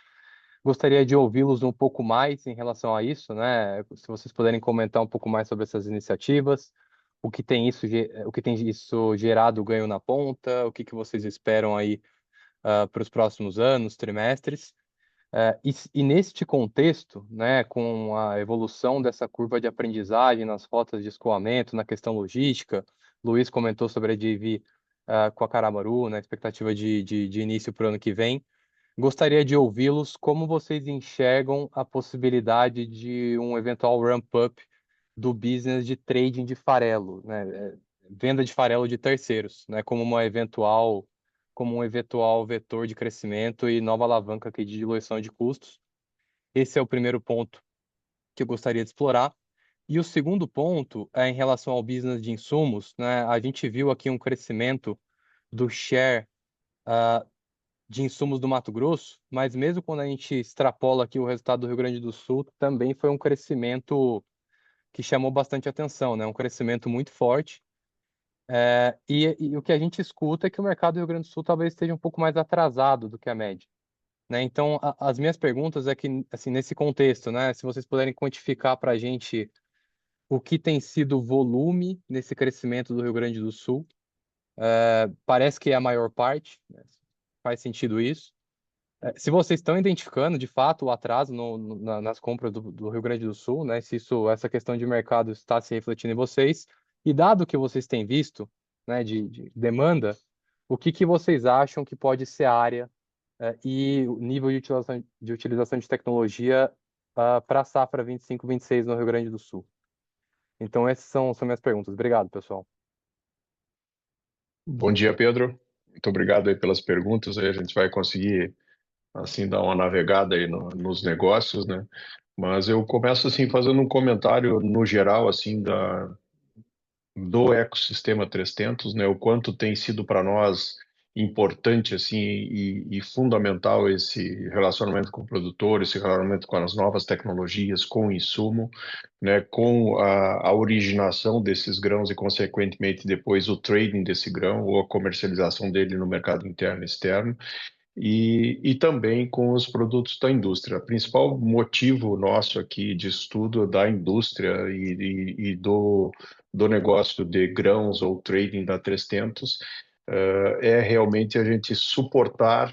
Gostaria de ouvi-los um pouco mais em relação a isso, né? Se vocês puderem comentar um pouco mais sobre essas iniciativas, o que tem isso gerado ganho na ponta, o que vocês esperam aí para os próximos anos, trimestres. E neste contexto, né, com a evolução dessa curva de aprendizagem nas rotas de escoamento, na questão logística, Luiz comentou sobre a JV com a Caramaru, na expectativa de início para o ano que vem. Gostaria de ouvi-los como vocês enxergam a possibilidade de um eventual ramp-up do business de trading de farelo, né? Venda de farelo de terceiros, né? Como um eventual vetor de crescimento e nova alavanca aqui de diluição de custos. Esse é o primeiro ponto que eu gostaria de explorar. E o segundo ponto é em relação ao business de insumos, né? A gente viu aqui um crescimento do share de insumos do Mato Grosso, mas mesmo quando a gente extrapola aqui o resultado do Rio Grande do Sul, também foi um crescimento que chamou bastante atenção, né? Um crescimento muito forte. E o que a gente escuta é que o mercado do Rio Grande do Sul talvez esteja um pouco mais atrasado do que a média, né? Então, as minhas perguntas é que, assim, nesse contexto, né? Se vocês puderem quantificar para a gente o que tem sido o volume nesse crescimento do Rio Grande do Sul, parece que é a maior parte, né? Faz sentido isso. Se vocês estão identificando, de fato, o atraso nas compras do Rio Grande do Sul, né? Se essa questão de mercado está se refletindo em vocês, e dado que vocês têm visto, né, de demanda, o que vocês acham que pode ser a área e o nível de utilização de tecnologia para a safra 25-26 no Rio Grande do Sul? Então, essas são minhas perguntas. Obrigado, pessoal. Bom dia, Pedro. Muito obrigado aí pelas perguntas. Aí a gente vai conseguir assim dar uma navegada aí nos negócios, né? Mas eu começo assim fazendo um comentário no geral assim do ecossistema 300, né? O quanto tem sido para nós importante assim e fundamental esse relacionamento com o produtor, esse relacionamento com as novas tecnologias, com o insumo, né? Com a originação desses grãos e consequentemente depois o trading desse grão ou a comercialização dele no mercado interno e externo. E também com os produtos da indústria. O principal motivo nosso aqui de estudo da indústria e do negócio de grãos ou trading da 300 é realmente a gente suportar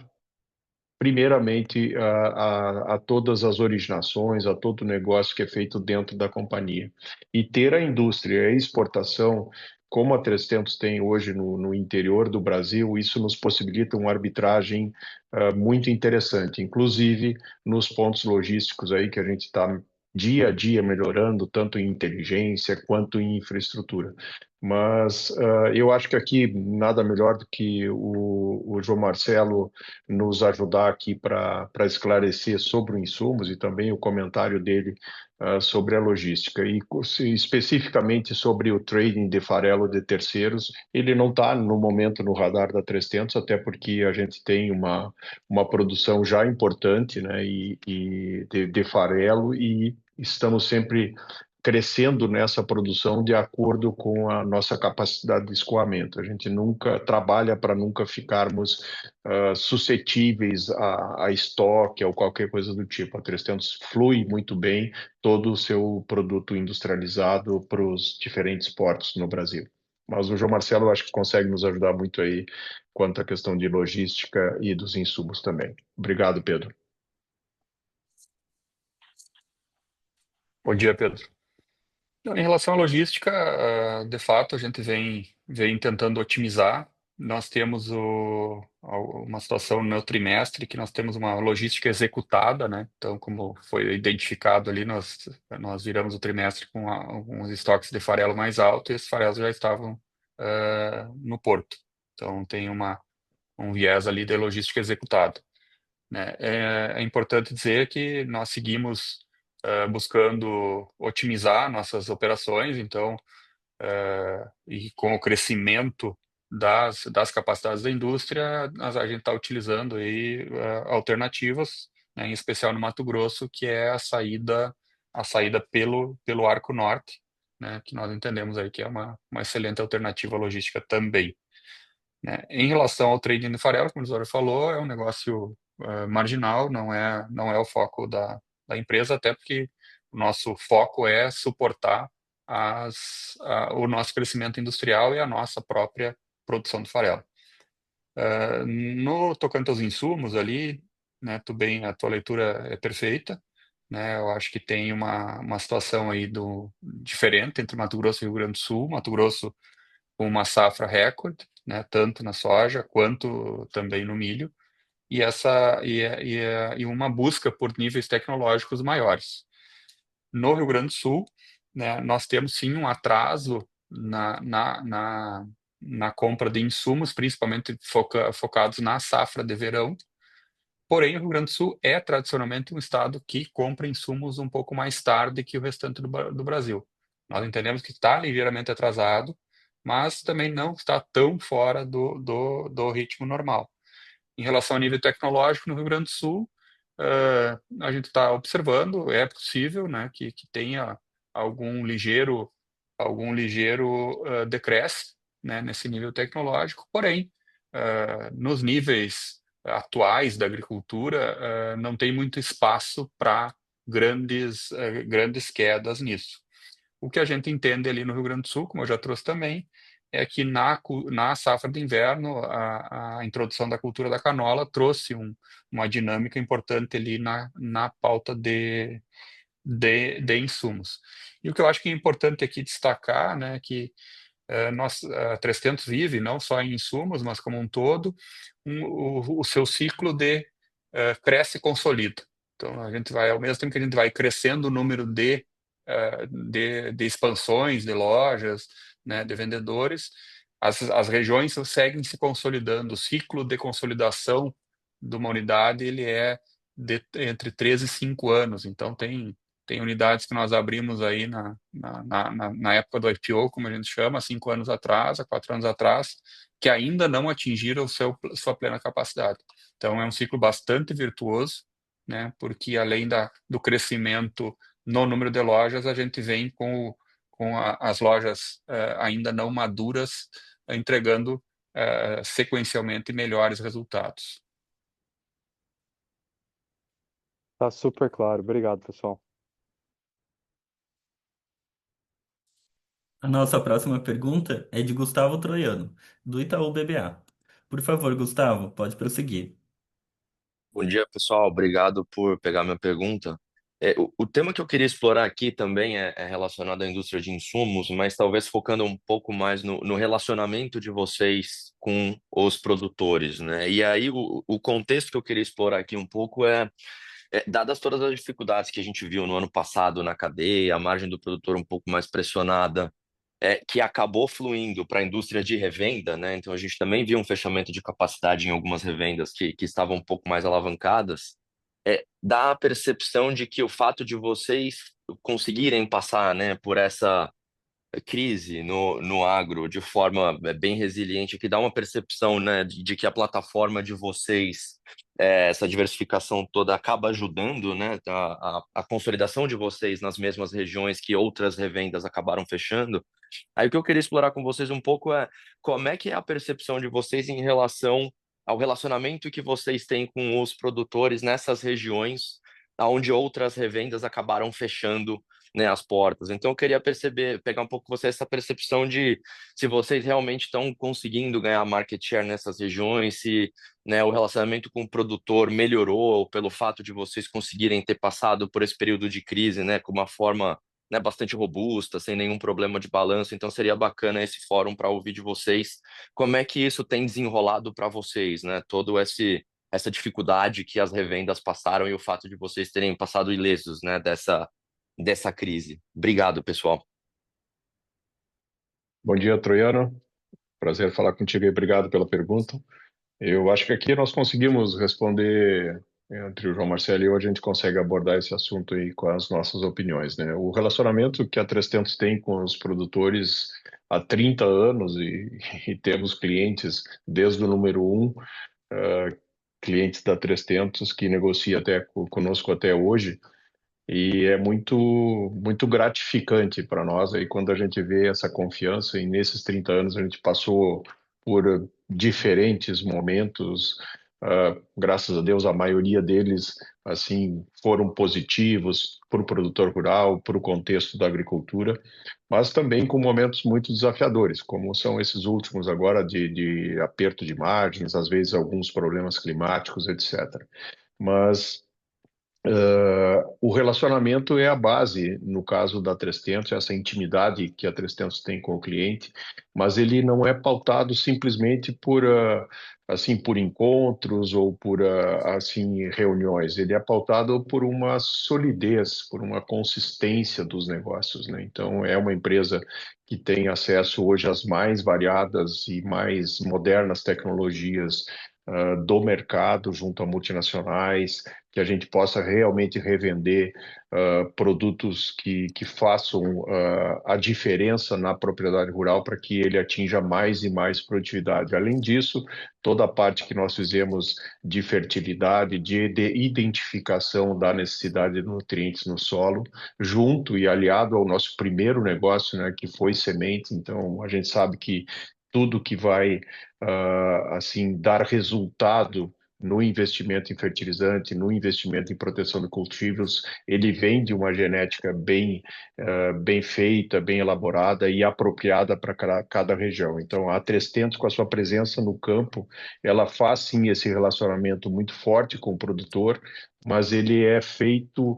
primeiramente a todas as originações, a todo o negócio que é feito dentro da companhia. E ter a indústria e a exportação, como a 300 tem hoje no interior do Brasil, isso nos possibilita uma arbitragem muito interessante, inclusive nos pontos logísticos aí que a gente está dia a dia melhorando, tanto em inteligência quanto em infraestrutura. Mas eu acho que aqui nada melhor do que o João Marcelo nos ajudar aqui para esclarecer sobre os insumos e também o comentário dele sobre a logística. E especificamente sobre o trading de farelo de terceiros, ele não está no momento no radar da 300, até porque a gente tem uma produção já importante, né, e de farelo, e estamos sempre crescendo nessa produção de acordo com a nossa capacidade de escoamento. A gente nunca trabalha para nunca ficarmos suscetíveis a estoque ou qualquer coisa do tipo. A 300 flui muito bem todo o seu produto industrializado para os diferentes portos no Brasil. Mas o João Marcelo acho que consegue nos ajudar muito aí quanto à questão de logística e dos insumos também. Obrigado, Pedro. Bom dia, Pedro. Em relação à logística, de fato, a gente vem tentando otimizar. Nós temos uma situação no trimestre que nós temos uma logística executada, né? Então, como foi identificado ali, nós viramos o trimestre com alguns estoques de farelo mais altos e esses farelos já estavam no porto. Então, tem um viés ali de logística executada, né? É importante dizer que nós seguimos buscando otimizar nossas operações, então, e com o crescimento das capacidades da indústria, a gente está utilizando aí alternativas, né, em especial no Mato Grosso, que é a saída pelo Arco Norte, né, que nós entendemos aí que é uma excelente alternativa logística também, né? Em relação ao trading de farelo, como o Isidoro falou, é um negócio marginal, não é o foco da empresa, até porque o nosso foco é suportar o nosso crescimento industrial e a nossa própria produção de farelo. No tocante aos insumos ali, né, a tua leitura é perfeita, né? Eu acho que tem uma situação aí diferente entre Mato Grosso e Rio Grande do Sul. Mato Grosso com uma safra recorde, né, tanto na soja quanto também no milho, e uma busca por níveis tecnológicos maiores. No Rio Grande do Sul, né, nós temos sim um atraso na compra de insumos, principalmente focados na safra de verão. Porém, o Rio Grande do Sul é tradicionalmente um estado que compra insumos um pouco mais tarde que o restante do Brasil. Nós entendemos que está ligeiramente atrasado, mas também não está tão fora do ritmo normal. Em relação ao nível tecnológico no Rio Grande do Sul, a gente está observando, é possível, né, que tenha algum ligeiro decréscimo, né, nesse nível tecnológico, porém, nos níveis atuais da agricultura, não tem muito espaço para grandes quedas nisso. O que a gente entende ali no Rio Grande do Sul, como eu já trouxe também, é que na safra de inverno, a introdução da cultura da canola trouxe uma dinâmica importante ali na pauta de insumos. E o que eu acho que é importante aqui destacar, né, que a 300 vive não só em insumos, mas como um todo, o seu ciclo de cresce e consolida. Então, ao mesmo tempo que a gente vai crescendo o número de expansões, de lojas, né, de vendedores, as regiões seguem se consolidando. O ciclo de consolidação de uma unidade ele é entre 3 e 5 anos. Então, tem unidades que nós abrimos aí na época do IPO, como a gente chama, há 5 anos atrás, há 4 anos atrás, que ainda não atingiram sua plena capacidade. Então, é um ciclo bastante virtuoso, né? Porque além do crescimento no número de lojas, a gente vem com as lojas ainda não maduras, entregando sequencialmente melhores resultados. Tá super claro. Obrigado, pessoal. A nossa próxima pergunta é de Gustavo Troiano, do Itaú BBA. Por favor, Gustavo, pode prosseguir. Bom dia, pessoal. Obrigado por pegar minha pergunta. O tema que eu queria explorar aqui também é relacionado à indústria de insumos, mas talvez focando um pouco mais no relacionamento de vocês com os produtores, né? E aí, o contexto que eu queria explorar aqui um pouco dadas todas as dificuldades que a gente viu no ano passado na cadeia, a margem do produtor um pouco mais pressionada, que acabou fluindo para a indústria de revenda, né? Então a gente também viu um fechamento de capacidade em algumas revendas que estavam um pouco mais alavancadas. Dá a percepção de que o fato de vocês conseguirem passar, né, por essa crise no agro de forma bem resiliente, que dá uma percepção, né, de que a plataforma de vocês, essa diversificação toda acaba ajudando, né, a consolidação de vocês nas mesmas regiões que outras revendas acabaram fechando. Aí o que eu queria explorar com vocês um pouco é como é que é a percepção de vocês em relação ao relacionamento que vocês têm com os produtores nessas regiões onde outras revendas acabaram fechando, né, as portas. Então eu queria pegar um pouco com você essa percepção de se vocês realmente estão conseguindo ganhar market share nessas regiões, se, né, o relacionamento com o produtor melhorou pelo fato de vocês conseguirem ter passado por esse período de crise, né, com uma forma, né, bastante robusta, sem nenhum problema de balanço. Então seria bacana esse fórum para ouvir de vocês como é que isso tem desenrolado para vocês, né? Todo essa dificuldade que as revendas passaram e o fato de vocês terem passado ilesos, né, dessa crise. Obrigado, pessoal. Bom dia, Troiano. Prazer falar contigo e obrigado pela pergunta. Eu acho que aqui nós conseguimos responder, entre o João Marcelo e eu, a gente consegue abordar esse assunto aí com as nossas opiniões, né? O relacionamento que a 300 tem com os produtores há 30 anos e temos clientes desde o número 1, clientes da 300 que negocia até conosco até hoje, e é muito gratificante para nós aí quando a gente vê essa confiança. E nesses 30 anos a gente passou por diferentes momentos. Graças a Deus, a maioria deles assim foram positivos para o produtor rural, para o contexto da agricultura, mas também com momentos muito desafiadores, como são esses últimos agora de aperto de margens, às vezes alguns problemas climáticos, etc. Mas o relacionamento é a base, no caso da 300, essa intimidade que a 300 tem com o cliente, mas ele não é pautado simplesmente por, assim, por encontros ou por, assim, reuniões. Ele é pautado por uma solidez, por uma consistência dos negócios, né? Então, é uma empresa que tem acesso hoje às mais variadas e mais modernas tecnologias do mercado junto a multinacionais, que a gente possa realmente revender produtos que façam a diferença na propriedade rural para que ele atinja mais e mais produtividade. Além disso, toda a parte que nós fizemos de fertilidade, de identificação da necessidade de nutrientes no solo, junto e aliado ao nosso primeiro negócio, né, que foi semente. Então, a gente sabe que tudo que vai assim dar resultado no investimento em fertilizante, no investimento em proteção de cultivos, ele vem de uma genética bem feita, bem elaborada e apropriada para cada região. Então, a 300, com a sua presença no campo, ela faz sim esse relacionamento muito forte com o produtor, mas ele é feito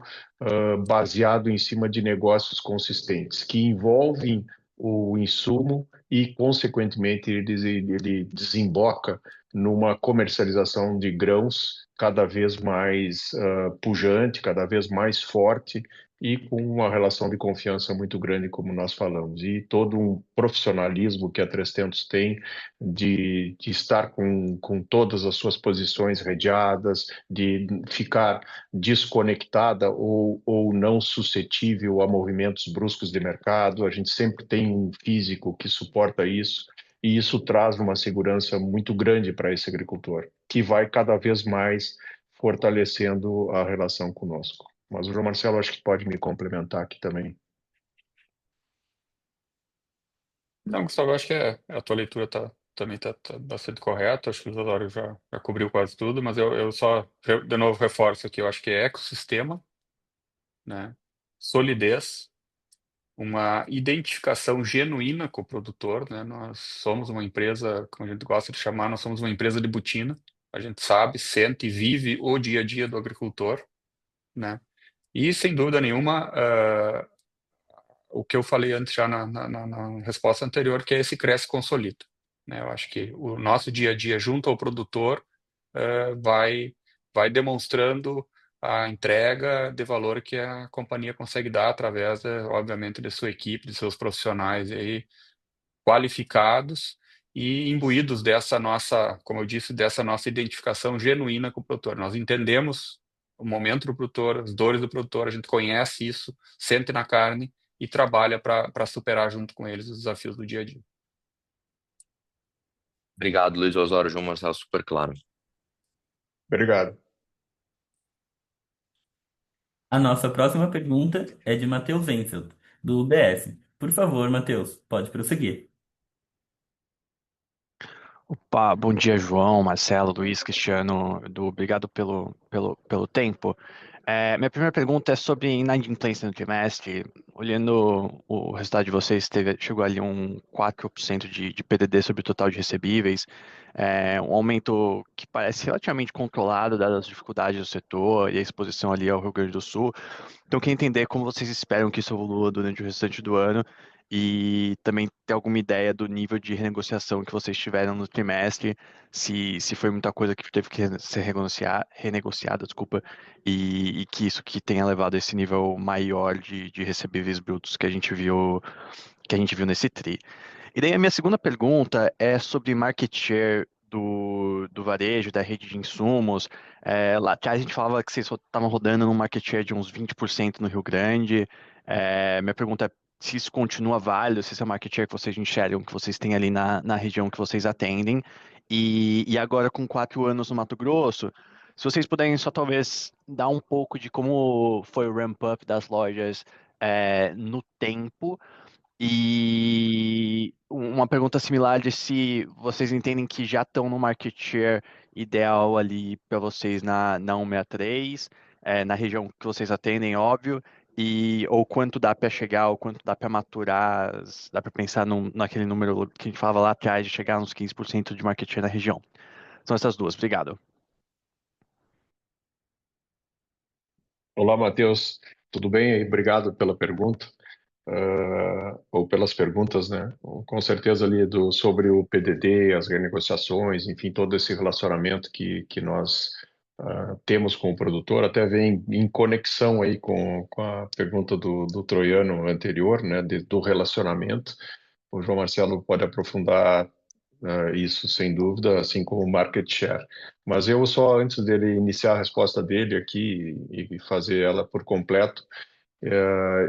baseado em cima de negócios consistentes, que envolvem o insumo e, consequentemente, ele desemboca numa comercialização de grãos cada vez mais pujante, cada vez mais forte e com uma relação de confiança muito grande, como nós falamos. E todo um profissionalismo que a 300 tem de estar com todas as suas posições redeadas, de ficar desconectada ou não suscetível a movimentos bruscos de mercado. A gente sempre tem um físico que suporta isso, e isso traz uma segurança muito grande para esse agricultor, que vai cada vez mais fortalecendo a relação conosco. Mas o João Marcelo acho que pode me complementar aqui também. Não, Gustavo, eu acho que a tua leitura também tá bastante correta. Acho que o Isadora já cobriu quase tudo, mas eu só, de novo, reforço aqui. Eu acho que é ecossistema, né? Solidez, uma identificação genuína com o produtor, né? Nós somos uma empresa, como a gente gosta de chamar, nós somos uma empresa de botina. A gente sabe, sente e vive o dia a dia do agricultor, né? E, sem dúvida nenhuma, o que eu falei antes já na resposta anterior, que é esse cresce e consolida, né? Eu acho que o nosso dia a dia junto ao produtor vai demonstrando a entrega de valor que a companhia consegue dar através, obviamente, de sua equipe, de seus profissionais aí qualificados e imbuídos dessa nossa, como eu disse, dessa nossa identificação genuína com o produtor. Nós entendemos o momento do produtor, as dores do produtor, a gente conhece isso, sente na carne e trabalha para superar junto com eles os desafios do dia a dia. Obrigado, Luiz Osório, João Marcelo, super claro. Obrigado. A nossa próxima pergunta é de Matheus Enfeld, do UBS. Por favor, Matheus, pode prosseguir. Opa, bom dia, João, Marcelo, Luiz, Cristiano, obrigado pelo tempo. Minha primeira pergunta é sobre inadimplência no trimestre. Olhando o resultado de vocês, chegou ali um 4% de PDD sobre o total de recebíveis, um aumento que parece relativamente controlado, dadas as dificuldades do setor e a exposição ali ao Rio Grande do Sul. Então, eu queria entender como vocês esperam que isso evolua durante o restante do ano e também ter alguma ideia do nível de renegociação que vocês tiveram no trimestre, se foi muita coisa que teve que ser renegociada, desculpa, e que isso que tenha levado a esse nível maior de recebíveis brutos que a gente viu nesse tri. E daí a minha segunda pergunta é sobre market share do varejo, da rede de insumos. Lá atrás a gente falava que vocês estavam rodando num market share de uns 20% no Rio Grande. Minha pergunta é se isso continua válido, se esse é o market share que vocês enxergam, que vocês têm ali na região que vocês atendem. E agora com 4 anos no Mato Grosso, se vocês puderem só talvez dar um pouco de como foi o ramp-up das lojas no tempo, e uma pergunta similar de se vocês entendem que já estão no market share ideal ali para vocês na 163, na região que vocês atendem, óbvio, ou quanto dá para chegar, ou quanto dá para maturar, dá para pensar naquele número que a gente falava lá atrás, de chegar nos 15% de market share na região. São essas duas, obrigado. Olá, Matheus. Tudo bem? Obrigado pela pergunta. Ou pelas perguntas, né? Com certeza ali sobre o PDD, as renegociações, enfim, todo esse relacionamento que nós temos com o produtor, até vem em conexão aí com a pergunta do Troiano anterior, né? Do relacionamento. O João Marcelo pode aprofundar isso sem dúvida, assim como o market share. Mas eu só, antes dele iniciar a resposta dele aqui e fazer ela por completo,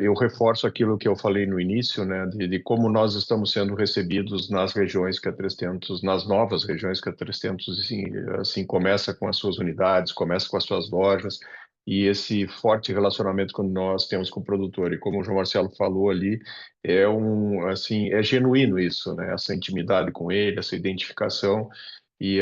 eu reforço aquilo que eu falei no início, né, de como nós estamos sendo recebidos nas regiões que a 300, nas novas regiões que a 300, assim, começa com as suas unidades, começa com as suas lojas, e esse forte relacionamento que nós temos com o produtor. E como o João Marcelo falou ali, assim, é genuíno isso, né, essa intimidade com ele, essa identificação, e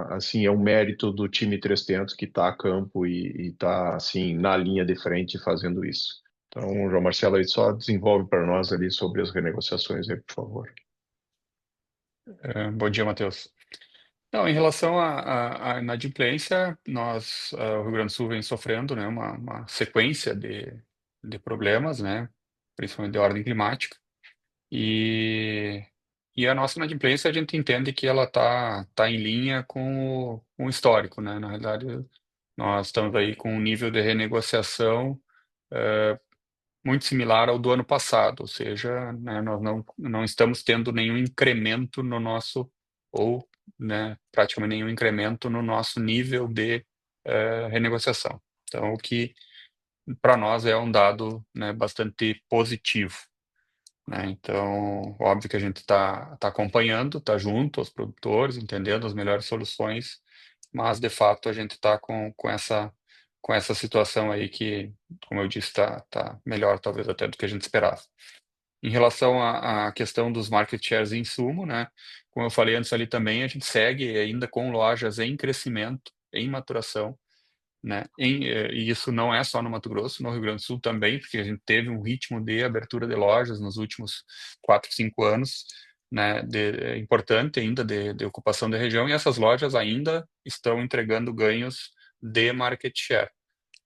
assim, é um mérito do time 300 que está a campo e está, assim, na linha de frente fazendo isso. Então, João Marcelo, aí só desenvolve para nós ali sobre as renegociações aí, por favor. Bom dia, Matheus. Não, em relação à inadimplência, o Rio Grande do Sul vem sofrendo, né, uma sequência de problemas, né, principalmente de ordem climática. E a nossa inadimplência, a gente entende que ela tá em linha com o histórico, né? Na realidade, nós estamos aí com um nível de renegociação muito similar ao do ano passado, ou seja, né, nós não estamos tendo nenhum incremento no nosso, ou né, praticamente nenhum incremento no nosso nível de renegociação. Então, o que para nós é um dado, né, bastante positivo, né? Então, óbvio que a gente tá acompanhando, tá junto aos produtores, entendendo as melhores soluções, mas de fato a gente está com essa situação aí que, como eu disse, está melhor talvez até do que a gente esperava. Em relação à questão dos market shares em insumo, né? Como eu falei antes ali também, a gente segue ainda com lojas em crescimento, em maturação, né? E isso não é só no Mato Grosso, no Rio Grande do Sul também, porque a gente teve um ritmo de abertura de lojas nos últimos 4, 5 anos, né, importante ainda de ocupação da região, e essas lojas ainda estão entregando ganhos de market share,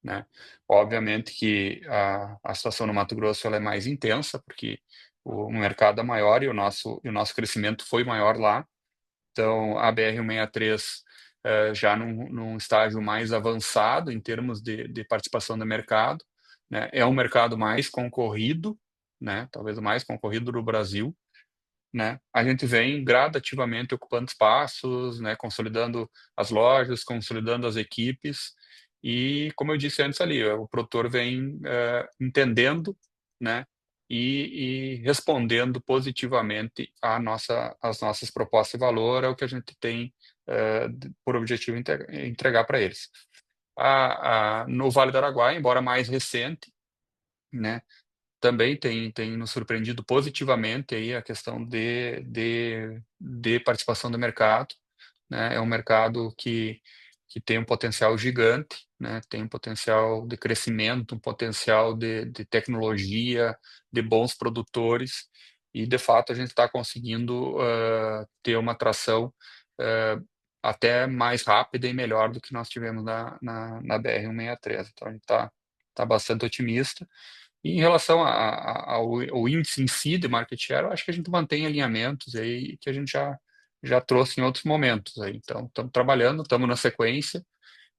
né? Obviamente que a situação no Mato Grosso ela é mais intensa, porque o mercado é maior e o nosso crescimento foi maior lá. Então, a BR-163 já num estágio mais avançado em termos de participação no mercado, né? É um mercado mais concorrido, né? Talvez o mais concorrido do Brasil, né? A gente vem gradativamente ocupando espaços, né? Consolidando as lojas, consolidando as equipes e, como eu disse antes ali, o produtor vem entendendo, né? E respondendo positivamente às nossas propostas de valor, é o que a gente tem por objetivo entregar para eles. No Vale do Araguaia, embora mais recente, né? Também tem nos surpreendido positivamente aí a questão de participação do mercado, né? É um mercado que tem um potencial gigante, né? Tem um potencial de crescimento, um potencial de tecnologia, de bons produtores, e de fato a gente está conseguindo ter uma atração até mais rápida e melhor do que nós tivemos na BR-163. Então a gente tá bastante otimista. E em relação ao índice em si de market share, eu acho que a gente mantém alinhamentos aí que a gente já trouxe em outros momentos aí. Então, estamos trabalhando, estamos na sequência,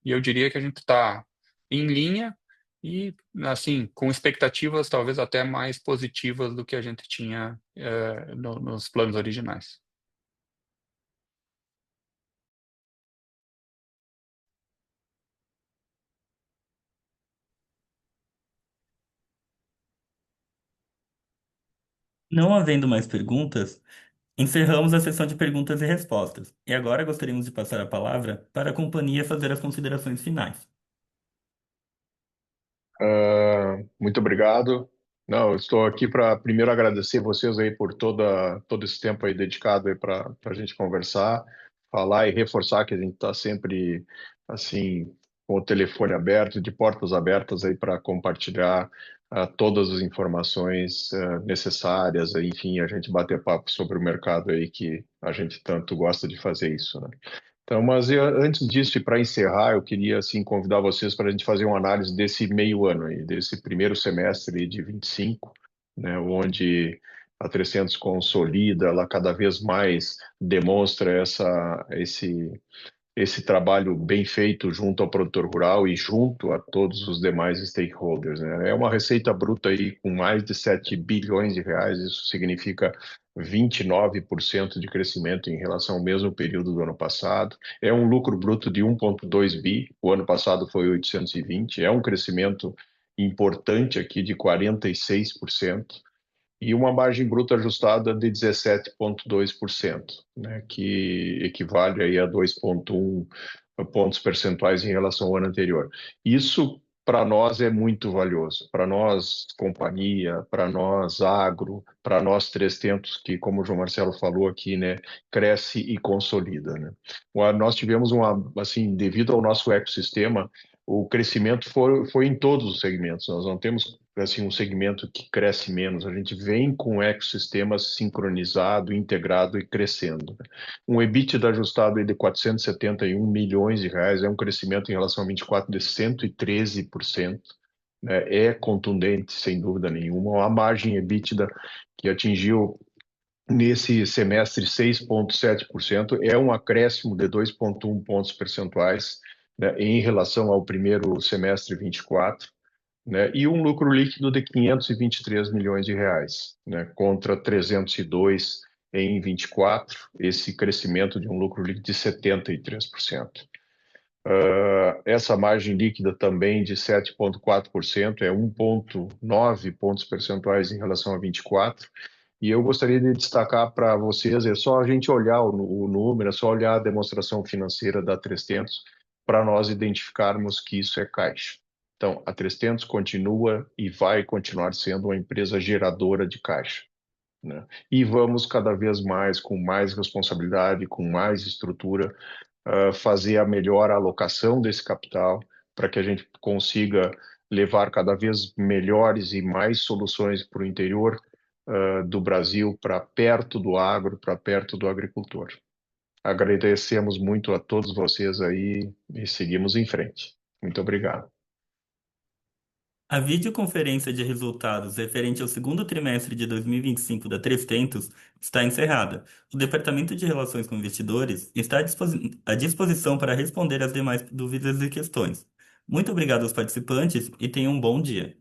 e eu diria que a gente está em linha e, assim, com expectativas talvez até mais positivas do que a gente tinha nos planos originais. Não havendo mais perguntas, encerramos a sessão de perguntas e respostas. E agora gostaríamos de passar a palavra para a companhia fazer as considerações finais. Muito obrigado. Não, eu estou aqui para primeiro agradecer vocês aí por todo esse tempo aí dedicado aí para a gente conversar, falar e reforçar que a gente está sempre assim com o telefone aberto, de portas abertas aí para compartilhar todas as informações necessárias, aí, enfim, a gente bater papo sobre o mercado aí que a gente tanto gosta de fazer isso, né? Então, mas antes disso, e para encerrar, eu queria assim convidar vocês para a gente fazer uma análise desse meio ano aí, desse primeiro semestre de 25, né, onde a 300 consolida, ela cada vez mais demonstra esse trabalho bem feito junto ao produtor rural e junto a todos os demais stakeholders, né? É uma receita bruta aí com mais de 7 bilhões de reais, isso significa 29% de crescimento em relação ao mesmo período do ano passado. É um lucro bruto de 1,2 bi, o ano passado foi 820, é um crescimento importante aqui de 46%. E uma margem bruta ajustada de 17,2%, né, que equivale aí a 2,1 pontos percentuais em relação ao ano anterior. Isso, para nós, é muito valioso. Para nós, companhia, para nós, agro, para nós, 300, que, como o João Marcelo falou aqui, né, cresce e consolida, né? Nós tivemos assim, devido ao nosso ecossistema, o crescimento foi em todos os segmentos. Nós não temos assim um segmento que cresce menos. A gente vem com o ecossistema sincronizado, integrado e crescendo. Um EBITDA ajustado aí de 471 milhões de reais é um crescimento em relação a 24 de 113%. Né? É contundente, sem dúvida nenhuma. A margem EBITDA que atingiu nesse semestre 6,7% é um acréscimo de 2,1 pontos percentuais, né, em relação ao primeiro semestre 24, né, e um lucro líquido de 523 milhões de reais, né, contra 302 em 24, esse crescimento de um lucro líquido de 73%. Essa margem líquida também de 7,4% é 1,9 pontos percentuais em relação a 24. E eu gostaria de destacar para vocês, é só a gente olhar o número, é só olhar a demonstração financeira da 300 para nós identificarmos que isso é caixa. Então, a 300 continua e vai continuar sendo uma empresa geradora de caixa, né? E vamos cada vez mais, com mais responsabilidade, com mais estrutura, fazer a melhor alocação desse capital para que a gente consiga levar cada vez melhores e mais soluções para o interior do Brasil, para perto do agro, para perto do agricultor. Agradecemos muito a todos vocês aí e seguimos em frente. Muito obrigado. A videoconferência de resultados referente ao segundo trimestre de 2025 da 3tentos está encerrada. O Departamento de Relações com Investidores está à disposição para responder as demais dúvidas e questões. Muito obrigado aos participantes e tenham um bom dia.